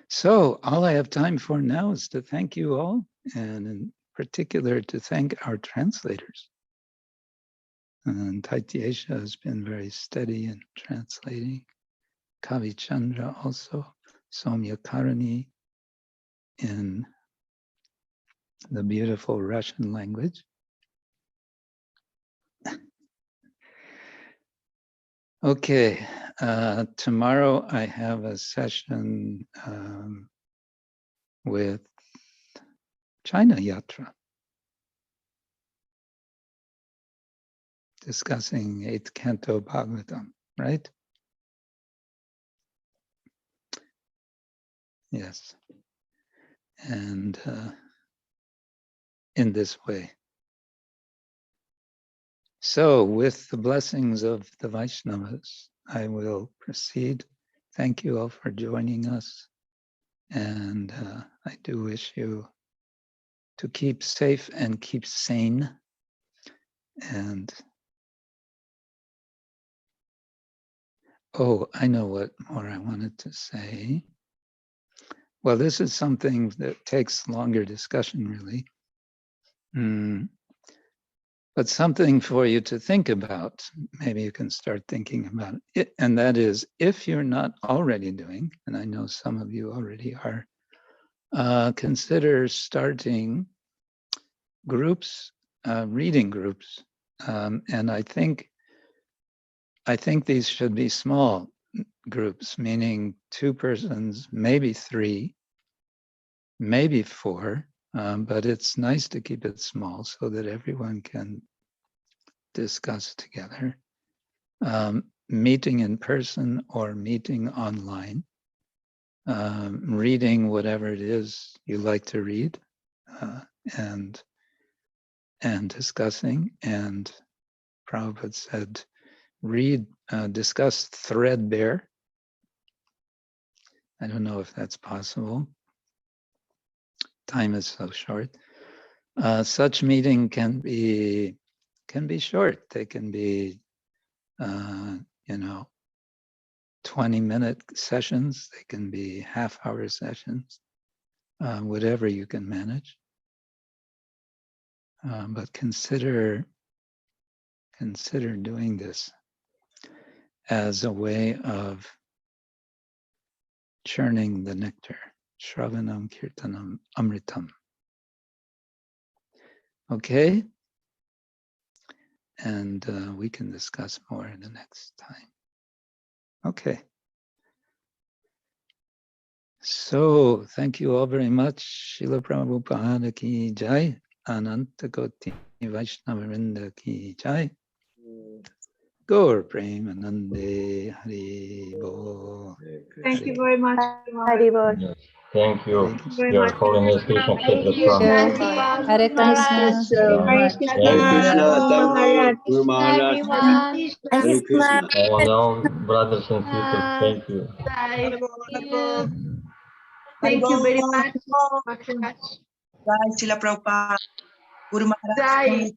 So all I have time for now is to thank you all, and in particular to thank our translators. And Taitiesha has been very steady in translating. Kavi Chandra also, Somya Karani in the beautiful Russian language. Okay, tomorrow I have a session with China Yatra, discussing 8th Canto Bhagavatam, right? Yes, and in this way. So with the blessings of the Vaishnavas, I will proceed. Thank you all for joining us. And I do wish you to keep safe and keep sane. And oh, I know what more I wanted to say. Well, this is something that takes longer discussion, really. But something for you to think about. Maybe you can start thinking about it. And that is, if you're not already doing, and I know some of you already are, consider starting groups, reading groups. And I think these should be small groups, meaning 2 persons, maybe 3, maybe 4, but it's nice to keep it small so that everyone can discuss together. Meeting in person or meeting online, reading whatever it is you like to read, and discussing. And Prabhupada said, discuss threadbare. I don't know if that's possible. Time is so short. Such meeting can be short. They can be, 20-minute sessions. They can be half-hour sessions, whatever you can manage. But consider doing this as a way of churning the nectar. Shravanam Kirtanam Amritam. Okay? And we can discuss more the next time. Okay. So, thank you all very much. Srila Prabhupada ki jai. Ananta Koti Vaishnava Vrinda ki jai. Gaur Premanande Hari Bo. Thank you very much. Yes, thank you. Very Your much. Holiness Krishna Kshetra Swami. Hare Krishna. Hare Krishna, thank you, Guru Maharaj. Hare Krishna. All brothers and sisters, thank you. Thank you very much. Jai Srila Prabhupada, Guru Maharaj. Jai.